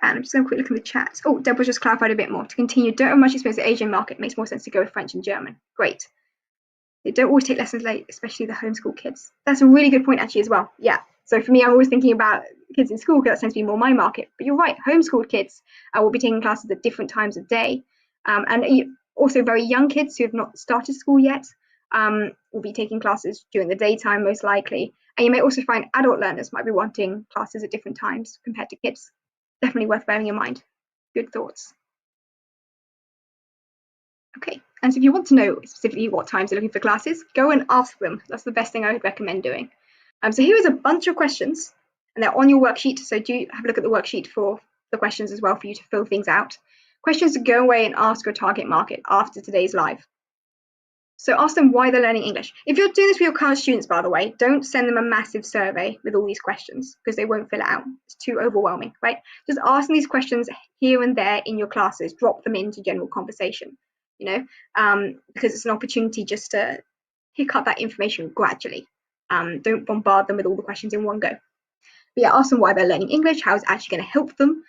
And I'm just going to quick look in the chat. Oh, Deborah just clarified a bit more. To continue, don't have much experience in the Asian market. It makes more sense to go with French and German. Great. They don't always take lessons late, especially the homeschool kids. That's a really good point actually as well. Yeah. So for me, I'm always thinking about kids in school because that tends to be more my market. But you're right, homeschooled kids will be taking classes at different times of day. And also very young kids who have not started school yet will be taking classes during the daytime most likely. And you may also find adult learners might be wanting classes at different times compared to kids. Definitely worth bearing in mind. Good thoughts. Okay, and so if you want to know specifically what times they're looking for classes, go and ask them. That's the best thing I would recommend doing. So here is a bunch of questions, and they're on your worksheet, so do have a look at the worksheet for the questions as well for you to fill things out. Questions to go away and ask your target market after today's live. So ask them why they're learning English. If you're doing this with your current students, by the way, don't send them a massive survey with all these questions because they won't fill it out. It's too overwhelming, right? Just ask them these questions here and there in your classes. Drop them into general conversation, because it's an opportunity just to pick up that information gradually. Don't bombard them with all the questions in one go. But yeah, ask them why they're learning English, how it's actually going to help them.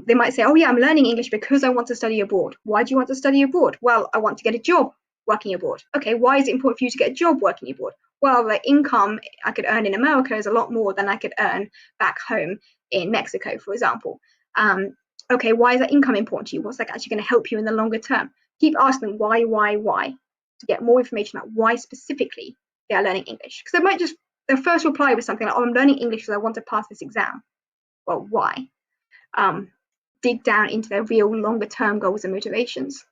They might say, oh yeah, I'm learning English because I want to study abroad. Why do you want to study abroad? Well, I want to get a job working abroad. Okay, why is it important for you to get a job working abroad? Well, the income I could earn in America is a lot more than I could earn back home in Mexico, for example. Okay, why is that income important to you? What's that actually going to help you in the longer term? Keep asking them why, to get more information about why specifically they are learning English. Because they might just, their first reply was something like, oh, I'm learning English because I want to pass this exam. Well, why? Dig down into their real longer term goals and motivations.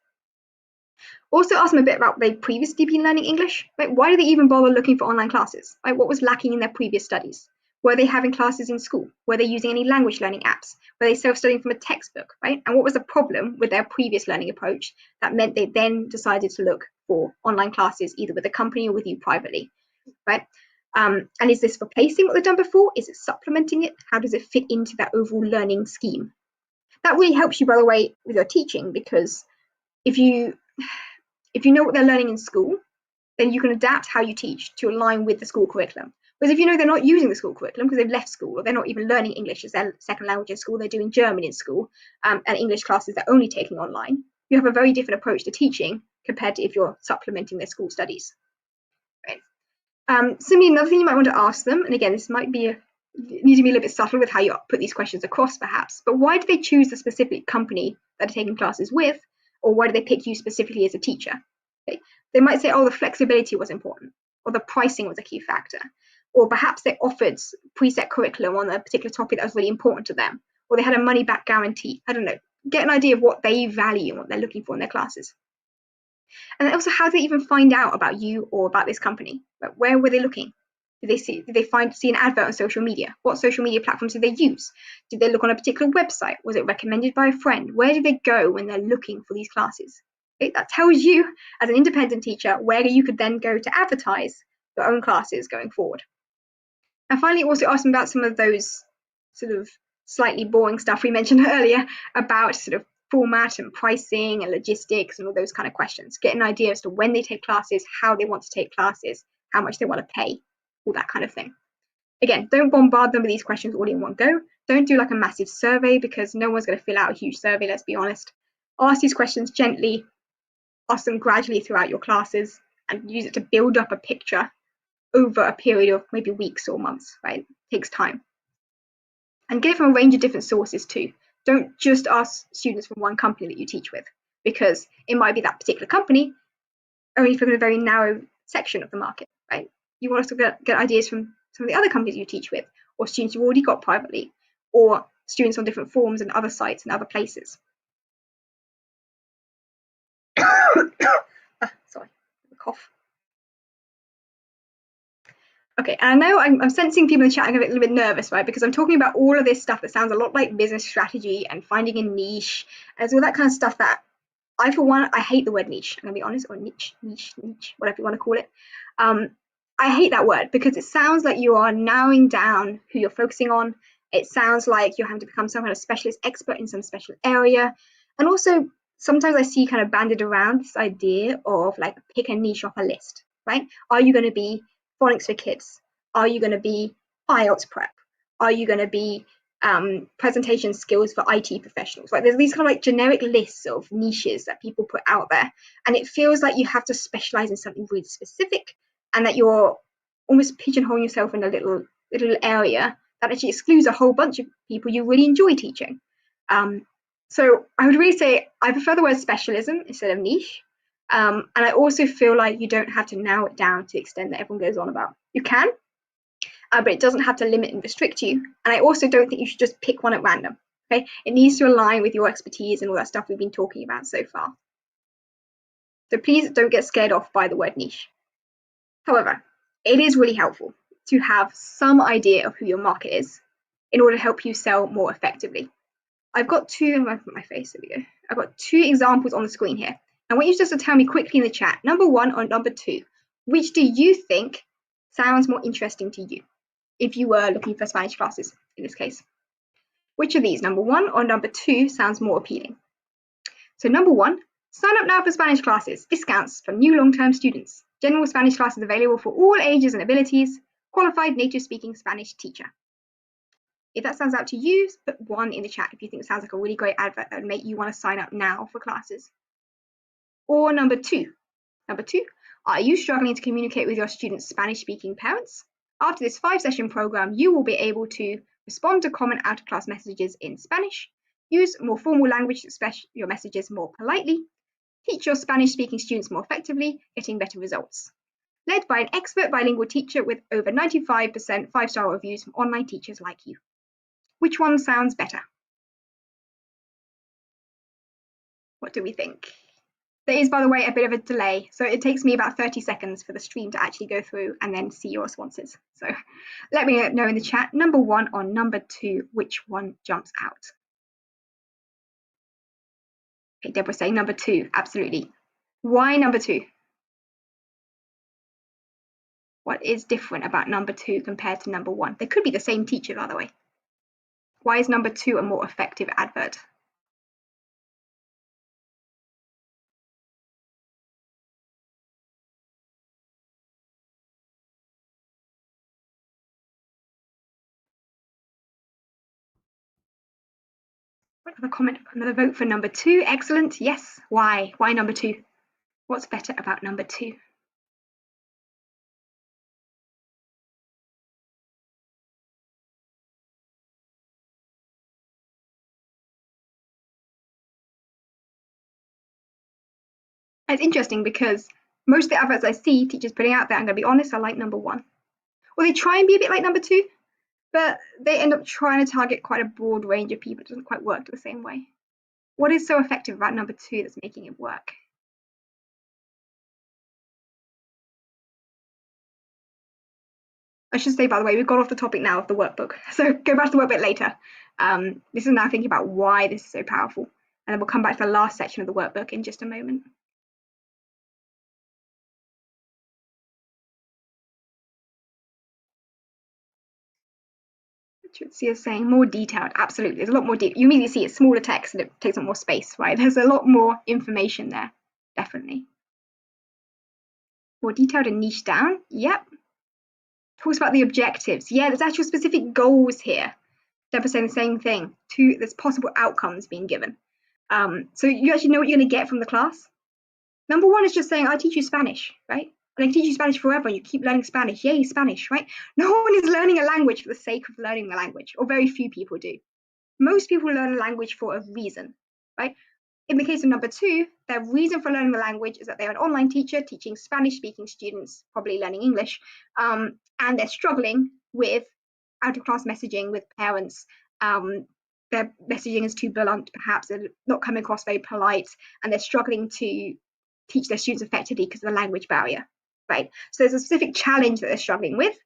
Also ask them a bit about they previously been learning English. Like, why did they even bother looking for online classes? Like, what was lacking in their previous studies? Were they having classes in school? Were they using any language learning apps? Were they self-studying from a textbook, right? And what was the problem with their previous learning approach that meant they then decided to look for online classes either with a company or with you privately, right? And is this replacing what they've done before? Is it supplementing it? How does it fit into that overall learning scheme? That really helps you, by the way, with your teaching, because if you know what they're learning in school, then you can adapt how you teach to align with the school curriculum. Whereas if you know they're not using the school curriculum because they've left school, or they're not even learning English as their second language in school, they're doing German in school, and English classes they're only taking online, you have a very different approach to teaching compared to if you're supplementing their school studies. Right? Similarly, another thing you might want to ask them, and again, this might be need to be a little bit subtle with how you put these questions across, perhaps, but why did they choose the specific company that they're taking classes with, or why did they pick you specifically as a teacher? Okay. They might say, oh, the flexibility was important, or the pricing was a key factor, or perhaps they offered preset curriculum on a particular topic that was really important to them, or they had a money back guarantee. I don't know. Get an idea of what they value and what they're looking for in their classes. And also, how did they even find out about you or about this company? Like, where were they looking? Did they see an advert on social media? What social media platforms did they use? Did they look on a particular website? Was it recommended by a friend? Where did they go when they're looking for these classes? Okay, that tells you, as an independent teacher, where you could then go to advertise your own classes going forward. And finally, also ask them about some of those sort of slightly boring stuff we mentioned earlier about sort of format and pricing and logistics and all those kind of questions. Get an idea as to when they take classes, how they want to take classes, how much they want to pay, all that kind of thing. Again, don't bombard them with these questions all in one go. Don't do like a massive survey because no one's going to fill out a huge survey, let's be honest. Ask these questions gently, ask them gradually throughout your classes, and use it to build up a picture over a period of maybe weeks or months, right? It takes time. And get it from a range of different sources too. Don't just ask students from one company that you teach with, because it might be that particular company only for a very narrow section of the market, right? You want us to get ideas from some of the other companies you teach with, or students you've already got privately, or students on different forums and other sites and other places. Sorry, cough. Okay, and I know I'm sensing people in the chat are a little bit nervous, right? Because I'm talking about all of this stuff that sounds a lot like business strategy and finding a niche, and all that kind of stuff that for one, I hate the word niche. I'm gonna be honest, or niche, whatever you want to call it. I hate that word because it sounds like you are narrowing down who you're focusing on. It sounds like you're having to become some kind of specialist expert in some special area. And also, sometimes I see kind of banded around this idea of like pick a niche off a list, right? Are you going to be phonics for kids? Are you going to be IELTS prep? Are you going to be presentation skills for IT professionals? Like, there's these kind of like generic lists of niches that people put out there, and it feels like you have to specialize in something really specific, and that you're almost pigeonholing yourself in a little area that actually excludes a whole bunch of people you really enjoy teaching. So I would really say I prefer the word specialism instead of niche. And I also feel like you don't have to narrow it down to the extent that everyone goes on about. You can, but it doesn't have to limit and restrict you. And I also don't think you should just pick one at random. Okay, it needs to align with your expertise and all that stuff we've been talking about so far. So please don't get scared off by the word niche. However, it is really helpful to have some idea of who your market is in order to help you sell more effectively. I've got two, I'm going to put my face, there we go. I've got two examples on the screen here. I want you just to tell me quickly in the chat, number 1 or number 2, which do you think sounds more interesting to you if you were looking for Spanish classes in this case? Which of these, number 1 or number 2, sounds more appealing? So number 1, sign up now for Spanish classes, discounts for new long-term students. General Spanish classes available for all ages and abilities, qualified native-speaking Spanish teacher. If that sounds out to you, put 1 in the chat if you think it sounds like a really great advert that would make you want to sign up now for classes. Or number 2, are you struggling to communicate with your students' Spanish-speaking parents? After this 5-session program, you will be able to respond to common out-of-class messages in Spanish, use more formal language to express your messages more politely, teach your Spanish-speaking students more effectively, getting better results. Led by an expert bilingual teacher with over 95% 5-star reviews from online teachers like you. Which one sounds better? What do we think? There is, by the way, a bit of a delay, so it takes me about 30 seconds for the stream to actually go through and then see your responses. So let me know in the chat, number 1 or number 2, which one jumps out? Okay, Deborah's saying number 2, absolutely. Why number 2? What is different about number 2 compared to number 1? They could be the same teacher, by the way. Why is number 2 a more effective advert? Another comment, another vote for number 2. Excellent. Yes. Why? Why number 2? What's better about number 2? It's interesting because most of the adverts I see teachers putting out there, I'm going to be honest, I like number 1. Or they try and be a bit like number 2, but they end up trying to target quite a broad range of people. It doesn't quite work the same way. What is so effective about number 2 that's making it work? I should say, by the way, we've got off the topic now of the workbook. So go back to the workbook later. This is now thinking about why this is so powerful. And then we'll come back to the last section of the workbook in just a moment. See us saying more detailed. Absolutely. There's a lot more deep. You immediately see it's smaller text and it takes up more space, right? There's a lot more information there. Definitely. More detailed and niche down. Yep. Talks about the objectives. Yeah, there's actual specific goals here. Deborah saying the same thing. There's possible outcomes being given. So you actually know what you're going to get from the class. Number 1 is just saying, I teach you Spanish, right? And I can teach you Spanish forever. You keep learning Spanish. Yay, Spanish, right? No one is learning a language for the sake of learning the language, or very few people do. Most people learn a language for a reason, right? In the case of number 2, their reason for learning the language is that they're an online teacher teaching Spanish-speaking students, probably learning English, and they're struggling with out-of-class messaging with parents. Their messaging is too blunt, perhaps, they're not coming across very polite, and they're struggling to teach their students effectively because of the language barrier, right? So there's a specific challenge that they're struggling with.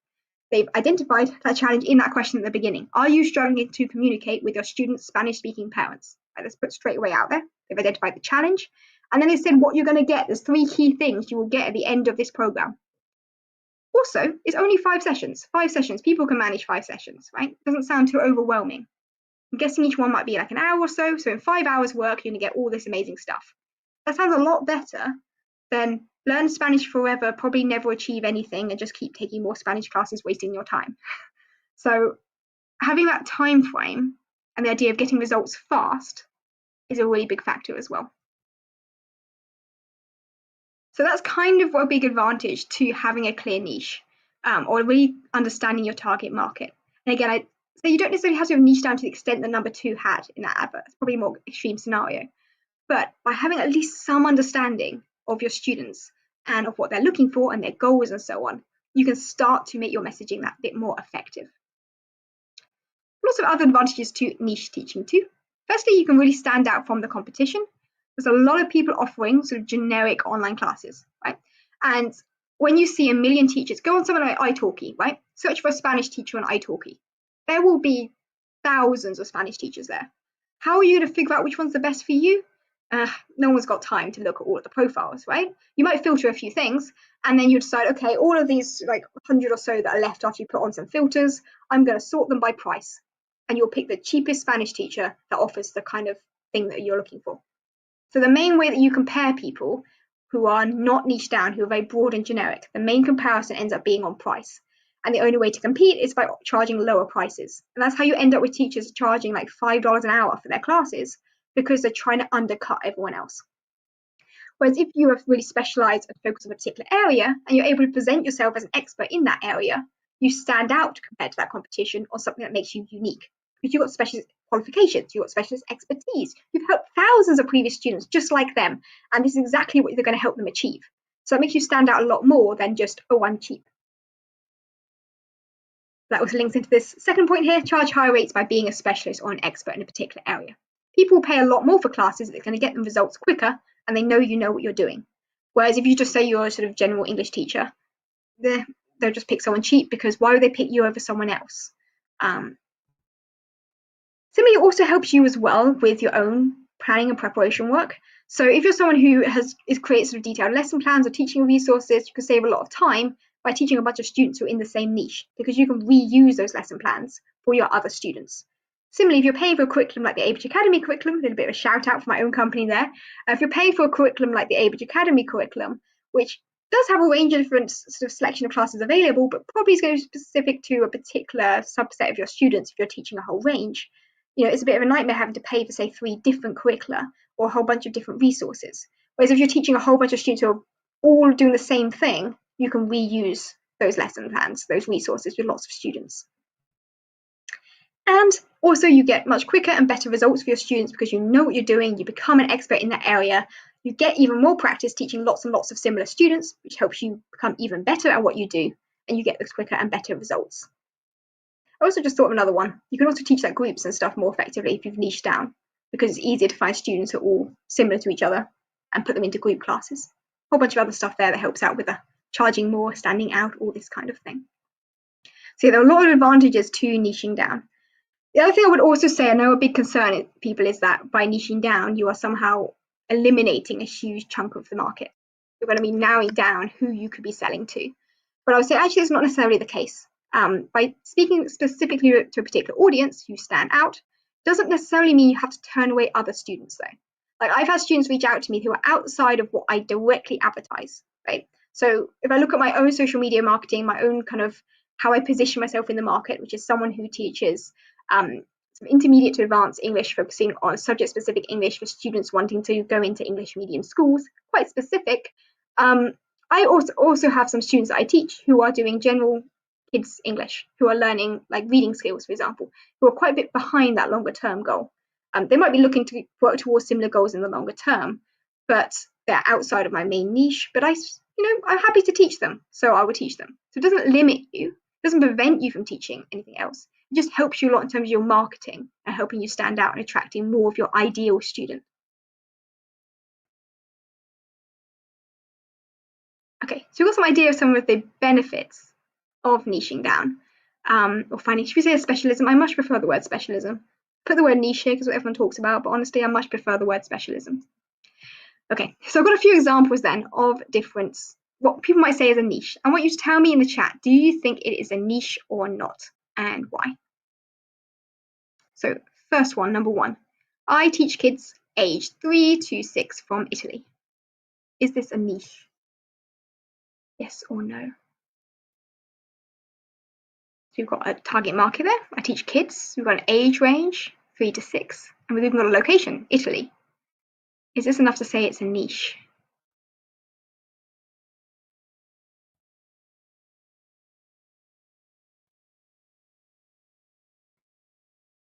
They've identified that challenge in that question at the beginning. Are you struggling to communicate with your students' Spanish-speaking parents? Right, let's put straight away out there. They've identified the challenge. And then they said what you're going to get. There's 3 key things you will get at the end of this program. Also, it's only 5 sessions. 5 sessions. People can manage 5 sessions, right? It doesn't sound too overwhelming. I'm guessing each one might be like an hour or so. So in 5 hours work, you're going to get all this amazing stuff. That sounds a lot better than learn Spanish forever, probably never achieve anything, and just keep taking more Spanish classes, wasting your time. So having that time frame and the idea of getting results fast is a really big factor as well. So that's kind of a big advantage to having a clear niche, or really understanding your target market. And again, so you don't necessarily have to have niche down to the extent that number 2 had in that advert. It's probably a more extreme scenario. But by having at least some understanding of your students and of what they're looking for and their goals and so on, you can start to make your messaging that bit more effective. Lots of other advantages to niche teaching too. Firstly, you can really stand out from the competition. There's a lot of people offering sort of generic online classes, right? And when you see a million teachers, go on something like italki, right? Search for a Spanish teacher on italki. There will be thousands of Spanish teachers there. How are you going to figure out which one's the best for you? no one's got time to look at all of the profiles, right? You might filter a few things, and then you decide, okay, all of these like 100 or so that are left after you put on some filters, I'm going to sort them by price. And you'll pick the cheapest Spanish teacher that offers the kind of thing that you're looking for. So the main way that you compare people who are not niche down, who are very broad and generic, the main comparison ends up being on price. And the only way to compete is by charging lower prices. And that's how you end up with teachers charging like $5 an hour for their classes, because they're trying to undercut everyone else. Whereas if you have really specialized and focused on a particular area and you're able to present yourself as an expert in that area, you stand out compared to that competition on something that makes you unique. Because you've got specialist qualifications, you've got specialist expertise, you've helped thousands of previous students just like them, and this is exactly what you're going to help them achieve. So that makes you stand out a lot more than just, oh, I'm cheap. That also links into this second point here: charge higher rates by being a specialist or an expert in a particular area. People will pay a lot more for classes that are going to get them results quicker, and they know you know what you're doing. Whereas if you just say you're a sort of general English teacher, they'll just pick someone cheap, because why would they pick you over someone else? Similarly, it also helps you as well with your own planning and preparation work. So if you're someone who creates sort of detailed lesson plans or teaching resources, you can save a lot of time by teaching a bunch of students who are in the same niche, because you can reuse those lesson plans for your other students. Similarly, if you're paying for a curriculum like the Abridge Academy curriculum, a little bit of a shout out for my own company there, if you're paying for a curriculum like the Abridge Academy curriculum, which does have a range of different sort of selection of classes available, but probably is going to be specific to a particular subset of your students if you're teaching a whole range, it's a bit of a nightmare having to pay for, say, 3 different curricula or a whole bunch of different resources. Whereas if you're teaching a whole bunch of students who are all doing the same thing, you can reuse those lesson plans, those resources with lots of students. And also you get much quicker and better results for your students because you know what you're doing, you become an expert in that area, you get even more practice teaching lots and lots of similar students, which helps you become even better at what you do, and you get those quicker and better results. I also just thought of another one. You can also teach like groups and stuff more effectively if you've niched down, because it's easier to find students who are all similar to each other and put them into group classes. A whole bunch of other stuff there that helps out with the charging more, standing out, all this kind of thing. So there are a lot of advantages to niching down. The other thing I would also say, I know a big concern in people is that by niching down, you are somehow eliminating a huge chunk of the market. You're going to be narrowing down who you could be selling to. But I would say actually it's not necessarily the case. By speaking specifically to a particular audience who stand out, doesn't necessarily mean you have to turn away other students though. Like I've had students reach out to me who are outside of what I directly advertise, right? So if I look at my own social media marketing, my own kind of how I position myself in the market, which is someone who teaches some intermediate to advanced English, focusing on subject-specific English for students wanting to go into English medium schools, quite specific. I also have some students that I teach who are doing general kids English, who are learning like reading skills, for example, who are quite a bit behind that longer term goal. They might be looking to work towards similar goals in the longer term, but they're outside of my main niche. But I'm happy to teach them, so I will teach them. So it doesn't limit you, it doesn't prevent you from teaching anything else. It just helps you a lot in terms of your marketing and helping you stand out and attracting more of your ideal student. Okay, so we've got some idea of some of the benefits of niching down, or finding, should we say a specialism? I much prefer the word specialism. Put the word niche here because what everyone talks about, but honestly, I much prefer the word specialism. Okay, so I've got a few examples then of what people might say is a niche. I want you to tell me in the chat, do you think it is a niche or not, and why? So first one, number 1, I teach kids aged 3 to 6 from Italy. Is this a niche? Yes or no? So we've got a target market there. I teach kids. We've got an age range, 3 to 6. And we've even got a location, Italy. Is this enough to say it's a niche?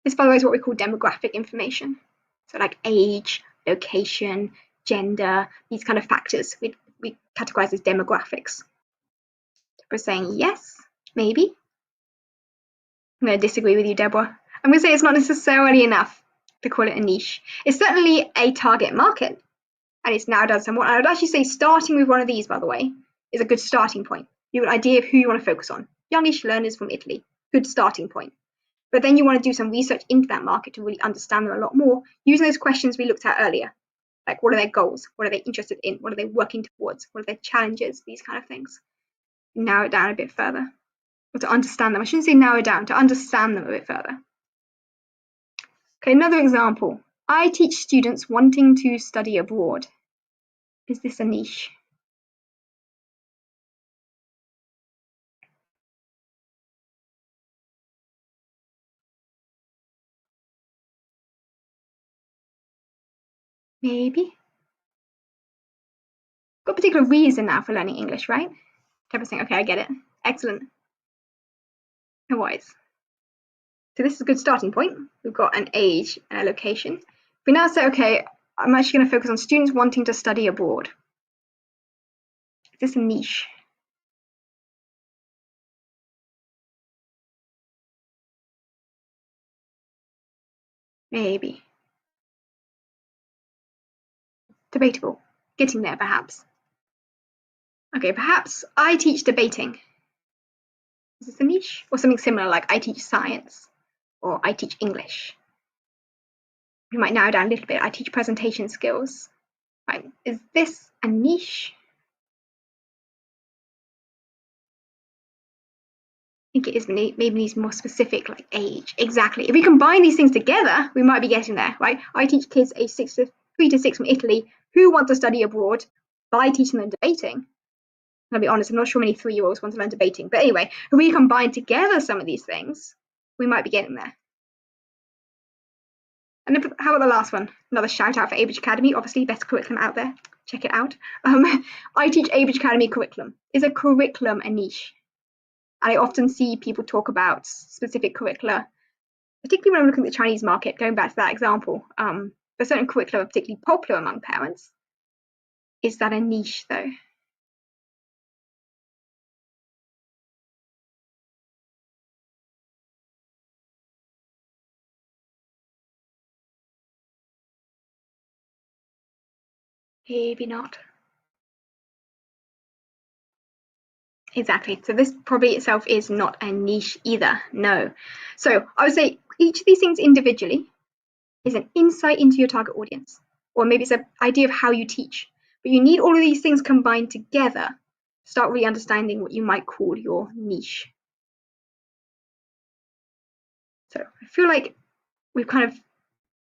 This, by the way, is what we call demographic information. So like age, location, gender, these kind of factors we categorize as demographics. We're saying yes, maybe. I'm going to disagree with you, Deborah. I'm going to say it's not necessarily enough to call it a niche. It's certainly a target market, and it's now done somewhat. I would actually say starting with one of these, by the way, is a good starting point. You have an idea of who you want to focus on. Youngish learners from Italy, good starting point. But then you want to do some research into that market to really understand them a lot more, using those questions we looked at earlier. Like, what are their goals? What are they interested in? What are they working towards? What are their challenges? These kind of things. Narrow it down a bit further, or to understand them. I shouldn't say narrow it down, to understand them a bit further. Okay, another example. I teach students wanting to study abroad. Is this a niche? Maybe. Got a particular reason now for learning English, right? 10%. Okay, I get it. Excellent. No worries. So this is a good starting point. We've got an age and a location. We now say, okay, I'm actually going to focus on students wanting to study abroad. Is this a niche? Maybe. Debatable. Getting there, perhaps. Okay, perhaps I teach debating. Is this a niche? Or something similar, like I teach science, or I teach English. We might narrow down a little bit. I teach presentation skills. Right. Is this a niche? I think it is maybe needs more specific, like age. Exactly. If we combine these things together, we might be getting there, right? I teach kids aged 3 to 6 from Italy who want to study abroad by teaching them debating. I'll be honest, I'm not sure many 3-year-olds want to learn debating. But anyway, if we combine together some of these things, we might be getting there. And how about the last one? Another shout out for Abridge Academy, obviously best curriculum out there. Check it out. I teach Abridge Academy curriculum. Is a curriculum a niche? I often see people talk about specific curricula, particularly when I'm looking at the Chinese market, going back to that example. For certain curricula are particularly popular among parents. Is that a niche though? Maybe not. Exactly. So this probably itself is not a niche either. No. So I would say each of these things individually is an insight into your target audience, or maybe it's an idea of how you teach. But you need all of these things combined together to start really understanding what you might call your niche. So I feel like we've kind of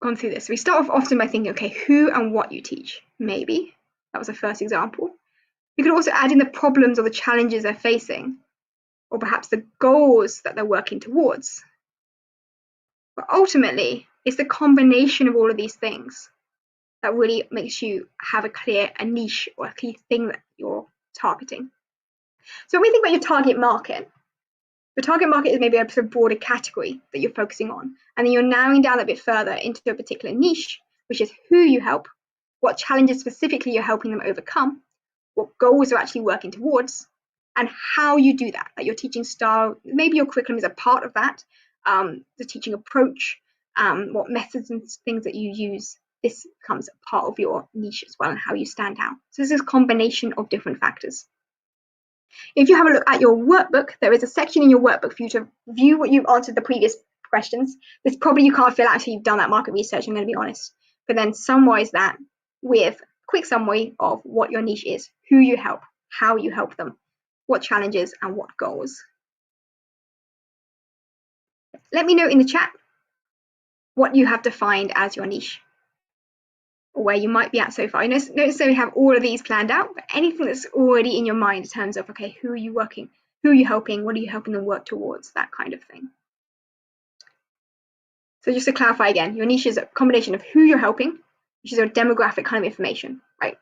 gone through this. We start off often by thinking, okay, who and what you teach. Maybe that was the first example. You could also add in the problems or the challenges they're facing, or perhaps the goals that they're working towards. But ultimately, it's the combination of all of these things that really makes you have a niche or a key thing that you're targeting. So when we think about your target market, the target market is maybe a sort of broader category that you're focusing on, and then you're narrowing down a bit further into a particular niche, which is who you help, what challenges specifically you're helping them overcome, what goals you're actually working towards, and how you do that. Like your teaching style, maybe your curriculum is a part of that, the teaching approach, what methods and things that you use. This becomes a part of your niche as well and how you stand out. So this is a combination of different factors. If you have a look at your workbook, there is a section in your workbook for you to view what you've answered the previous questions. This probably you can't fill out until you've done that market research, I'm going to be honest. But then summarize that with a quick summary of what your niche is, who you help, how you help them, what challenges and what goals. Let me know in the chat what you have defined as your niche, or where you might be at so far. I don't necessarily have all of these planned out, but anything that's already in your mind in terms of, okay, who are you working, who are you helping, what are you helping them work towards, that kind of thing. So just to clarify again, your niche is a combination of who you're helping, which is a demographic kind of information, right?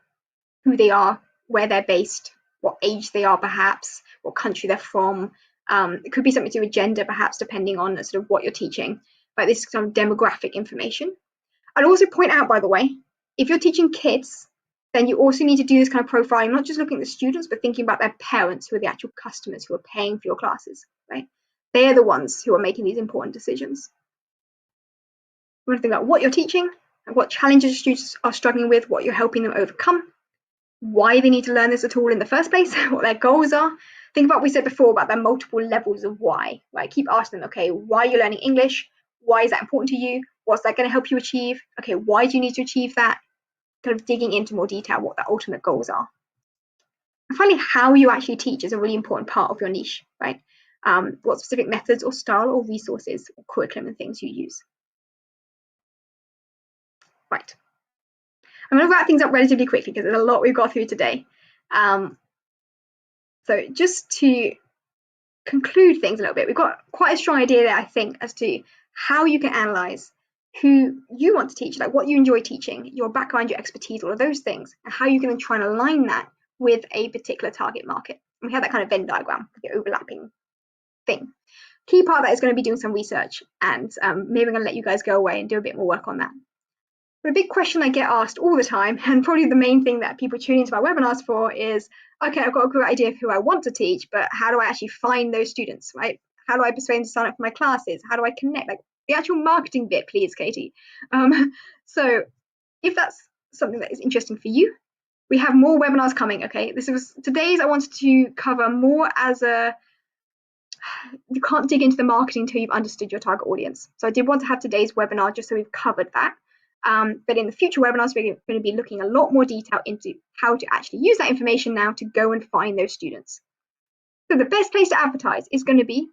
Who they are, where they're based, what age they are perhaps, what country they're from. It could be something to do with gender perhaps, depending on sort of what you're teaching, but this kind of demographic information. I'd also point out, by the way, if you're teaching kids, then you also need to do this kind of profiling, not just looking at the students, but thinking about their parents, who are the actual customers who are paying for your classes, right? They're the ones who are making these important decisions. You want to think about what you're teaching, and what challenges students are struggling with, what you're helping them overcome, why they need to learn this at all in the first place, what their goals are. Think about what we said before about their multiple levels of why, right? Keep asking them, okay, why are you learning English? Why is that important to you? What's that going to help you achieve? Okay, why do you need to achieve that? kind of digging into more detail what the ultimate goals are. And finally, how you actually teach is a really important part of your niche, right? What specific methods or style or resources or curriculum and things you use. Right. I'm going to wrap things up relatively quickly because there's a lot we've got through today. So just to conclude things a little bit, we've got quite a strong idea there, I think, as to how you can analyze who you want to teach, like what you enjoy teaching, your background, your expertise, all of those things, and how you're going to try and align that with a particular target market. And we have that kind of Venn diagram, the overlapping thing. Key part of that is going to be doing some research, and maybe I'm going to let you guys go away and do a bit more work on that. But a big question I get asked all the time, and probably the main thing that people tune into my webinars for is, okay, I've got a great idea of who I want to teach, but how do I actually find those students, right? How do I persuade them to sign up for my classes? How do I connect? Like the actual marketing bit, please, Katie. So if that's something that is interesting for you, we have more webinars coming, okay? Today's I wanted to cover more as you can't dig into the marketing until you've understood your target audience. So I did want to have today's webinar just so we've covered that. But in the future webinars, we're going to be looking a lot more detail into how to actually use that information now to go and find those students. So the best place to advertise is going to be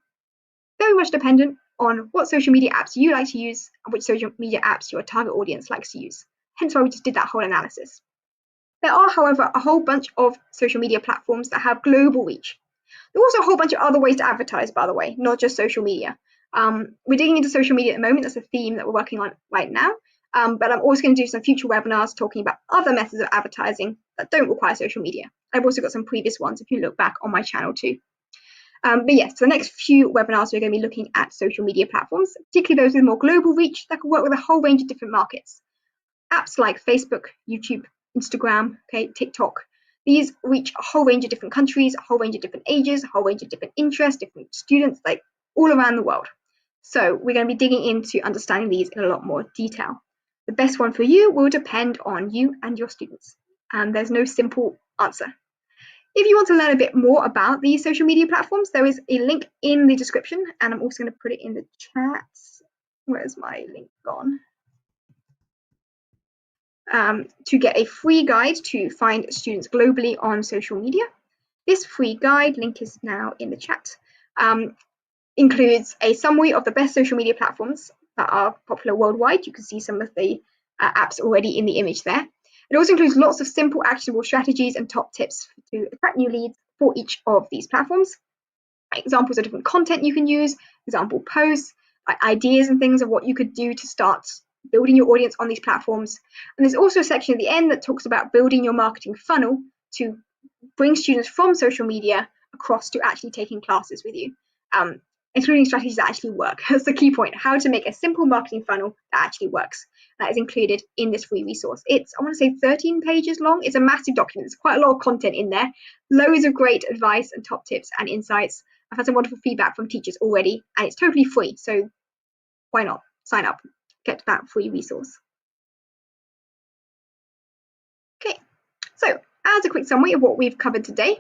very much dependent on what social media apps you like to use and which social media apps your target audience likes to use. Hence why we just did that whole analysis. There are, however, a whole bunch of social media platforms that have global reach. There are also a whole bunch of other ways to advertise, by the way, not just social media. We're digging into social media at the moment. That's a theme that we're working on right now. But I'm also going to do some future webinars talking about other methods of advertising that don't require social media. I've also got some previous ones if you look back on my channel too. But yes, for the next few webinars, we're going to be looking at social media platforms, particularly those with more global reach that can work with a whole range of different markets. Apps like Facebook, YouTube, Instagram, okay, TikTok. These reach a whole range of different countries, a whole range of different ages, a whole range of different interests, different students, like all around the world. So we're going to be digging into understanding these in a lot more detail. The best one for you will depend on you and your students. And there's no simple answer. If you want to learn a bit more about these social media platforms, there is a link in the description, and I'm also going to put it in the chat. Where's my link gone? To get a free guide to find students globally on social media. This free guide, link is now in the chat, includes a summary of the best social media platforms that are popular worldwide. You can see some of the apps already in the image there. It also includes lots of simple actionable strategies and top tips to attract new leads for each of these platforms. Examples of different content you can use, example posts, ideas and things of what you could do to start building your audience on these platforms. And there's also a section at the end that talks about building your marketing funnel to bring students from social media across to actually taking classes with you, including strategies that actually work. That's the key point, how to make a simple marketing funnel that actually works. That is included in this free resource. It's, I want to say, 13 pages long. It's a massive document. There's quite a lot of content in there. Loads of great advice and top tips and insights. I've had some wonderful feedback from teachers already, and it's totally free. So why not sign up, get that free resource. Okay, so as a quick summary of what we've covered today,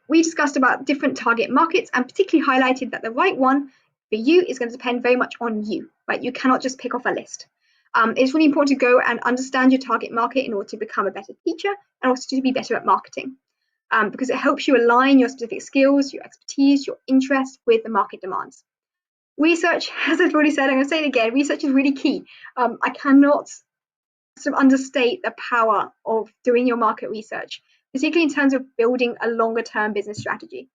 we discussed about different target markets and particularly highlighted that the right one for you is going to depend very much on you, right? You cannot just pick off a list. It's really important to go and understand your target market in order to become a better teacher and also to be better at marketing, because it helps you align your specific skills, your expertise, your interests with the market demands. Research, as I've already said, I'm going to say it again, research is really key. I cannot sort of understate the power of doing your market research, particularly in terms of building a longer term business strategy.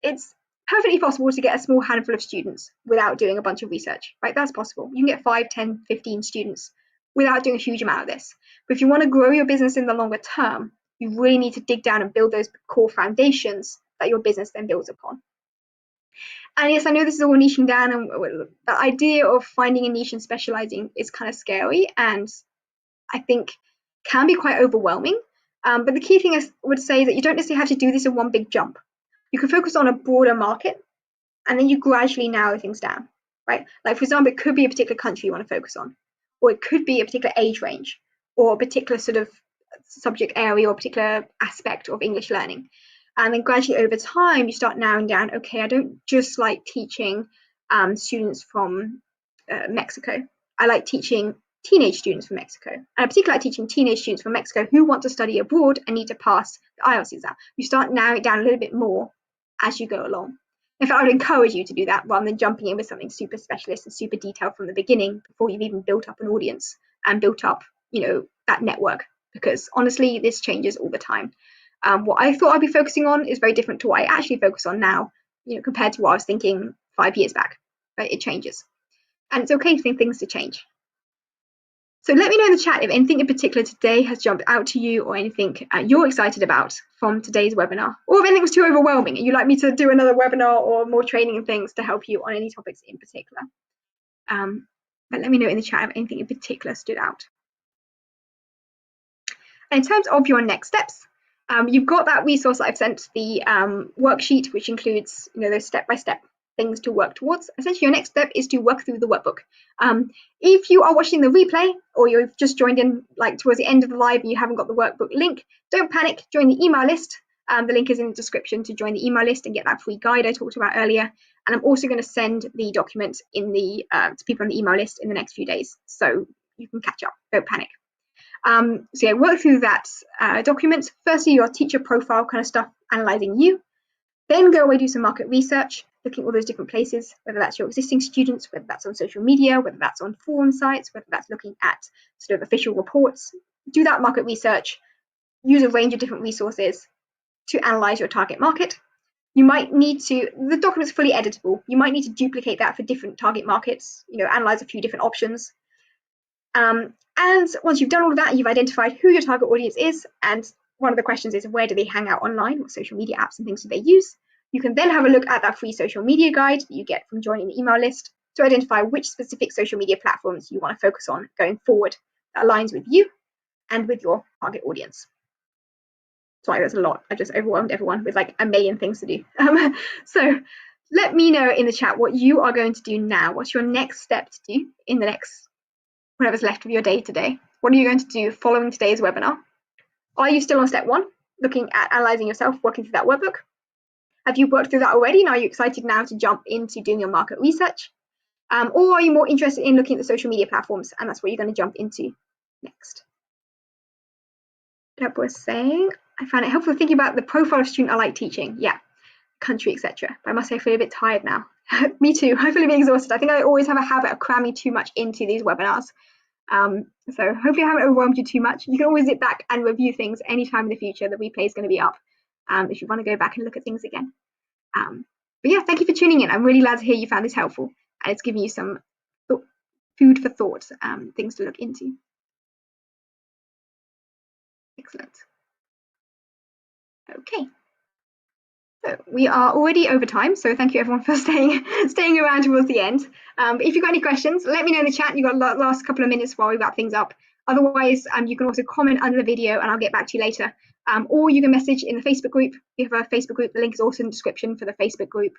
It's perfectly possible to get a small handful of students without doing a bunch of research, right? That's possible. You can get 5, 10, 15 students without doing a huge amount of this. But if you want to grow your business in the longer term, you really need to dig down and build those core foundations that your business then builds upon. And yes, I know this is all niching down, and the idea of finding a niche and specializing is kind of scary and I think can be quite overwhelming. But the key thing I would say is that you don't necessarily have to do this in one big jump. You can focus on a broader market and then you gradually narrow things down, right? Like, for example, it could be a particular country you want to focus on, or it could be a particular age range, or a particular sort of subject area or particular aspect of English learning. And then gradually over time, you start narrowing down, okay, I don't just like teaching students from Mexico. I like teaching teenage students from Mexico. And I particularly like teaching teenage students from Mexico who want to study abroad and need to pass the IELTS exam. You start narrowing it down a little bit more as you go along. In fact, I would encourage you to do that rather than jumping in with something super specialist and super detailed from the beginning before you've even built up an audience and built up, that network. Because honestly, this changes all the time. What I thought I'd be focusing on is very different to what I actually focus on now, compared to what I was thinking 5 years back. But it changes. And it's okay for things to change. So let me know in the chat if anything in particular today has jumped out to you or anything you're excited about from today's webinar, or if anything was too overwhelming and you'd like me to do another webinar or more training and things to help you on any topics in particular. But let me know in the chat if anything in particular stood out. And in terms of your next steps, you've got that resource that I've sent, the worksheet, which includes those step-by-step things to work towards. Essentially, your next step is to work through the workbook. If you are watching the replay or you've just joined in towards the end of the live and you haven't got the workbook link, don't panic, join the email list. The link is in the description to join the email list and get that free guide I talked about earlier. And I'm also going to send the document to people on the email list in the next few days, so you can catch up, don't panic. So yeah, work through that document. Firstly, your teacher profile kind of stuff, analysing you. Then go away, do some market research, looking at all those different places, whether that's your existing students, whether that's on social media, whether that's on forum sites, whether that's looking at sort of official reports. Do that market research, use a range of different resources to analyse your target market. You might need to, the document's fully editable, you might need to duplicate that for different target markets, analyse a few different options. And once you've done all of that, you've identified who your target audience is, and one of the questions is, where do they hang out online? What social media apps and things do they use? You can then have a look at that free social media guide that you get from joining the email list to identify which specific social media platforms you want to focus on going forward that aligns with you and with your target audience. Sorry, that's a lot. I just overwhelmed everyone with a million things to do. So let me know in the chat what you are going to do now. What's your next step to do in the next whatever's left of your day today? What are you going to do following today's webinar? Are you still on step 1, looking at analysing yourself, working through that workbook? Have you worked through that already and are you excited now to jump into doing your market research? Or are you more interested in looking at the social media platforms and that's what you're going to jump into next? Deborah was saying, I found it helpful thinking about the profile of student I like teaching. Yeah, country, etc. But I must say I feel a bit tired now. Me too. I feel a bit exhausted. I think I always have a habit of cramming too much into these webinars. So hopefully I haven't overwhelmed you too much. You can always zip back and review things anytime in the future. The replay is going to be up if you want to go back and look at things again. But yeah, thank you for tuning in. I'm really glad to hear you found this helpful and it's giving you some food for thought, things to look into. Excellent. Okay. So we are already over time, so thank you everyone for staying around towards the end. But if you've got any questions, let me know in the chat. You've got the last couple of minutes while we wrap things up. Otherwise, you can also comment under the video and I'll get back to you later. Or you can message in the Facebook group. We have a Facebook group. The link is also in the description for the Facebook group,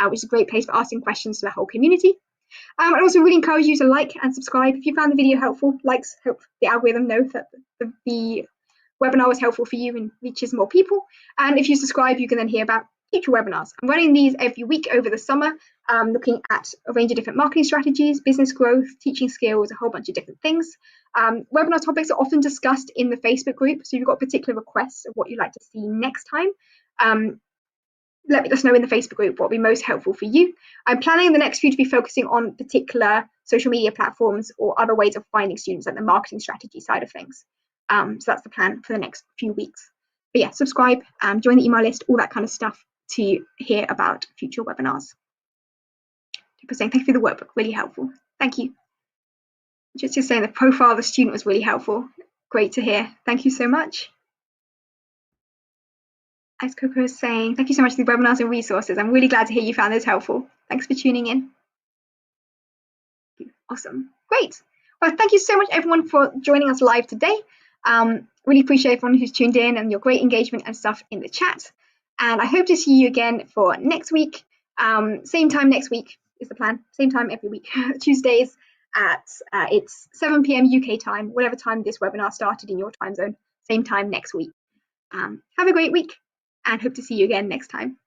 which is a great place for asking questions to the whole community. I'd also really encourage you to like and subscribe. If you found the video helpful, likes help the algorithm know that the webinar was helpful for you and reaches more people. And if you subscribe, you can then hear about future webinars. I'm running these every week over the summer, looking at a range of different marketing strategies, business growth, teaching skills, a whole bunch of different things. Webinar topics are often discussed in the Facebook group, so if you've got particular requests of what you'd like to see next time, let us know in the Facebook group what would be most helpful for you. I'm planning the next few to be focusing on particular social media platforms or other ways of finding students, like the marketing strategy side of things. So that's the plan for the next few weeks. But yeah, subscribe, join the email list, all that kind of stuff to hear about future webinars. People saying thank you for the workbook, really helpful. Thank you. Just saying the profile of the student was really helpful. Great to hear. Thank you so much. As Coco is saying, thank you so much for the webinars and resources. I'm really glad to hear you found this helpful. Thanks for tuning in. Awesome. Great. Well, thank you so much, everyone, for joining us live today. Really appreciate everyone who's tuned in and your great engagement and stuff in the chat. And I hope to see you again for next week. Same time next week is the plan. Same time every week. Tuesdays at it's 7 p.m. UK time, whatever time this webinar started in your time zone. Same time next week. Have a great week and hope to see you again next time.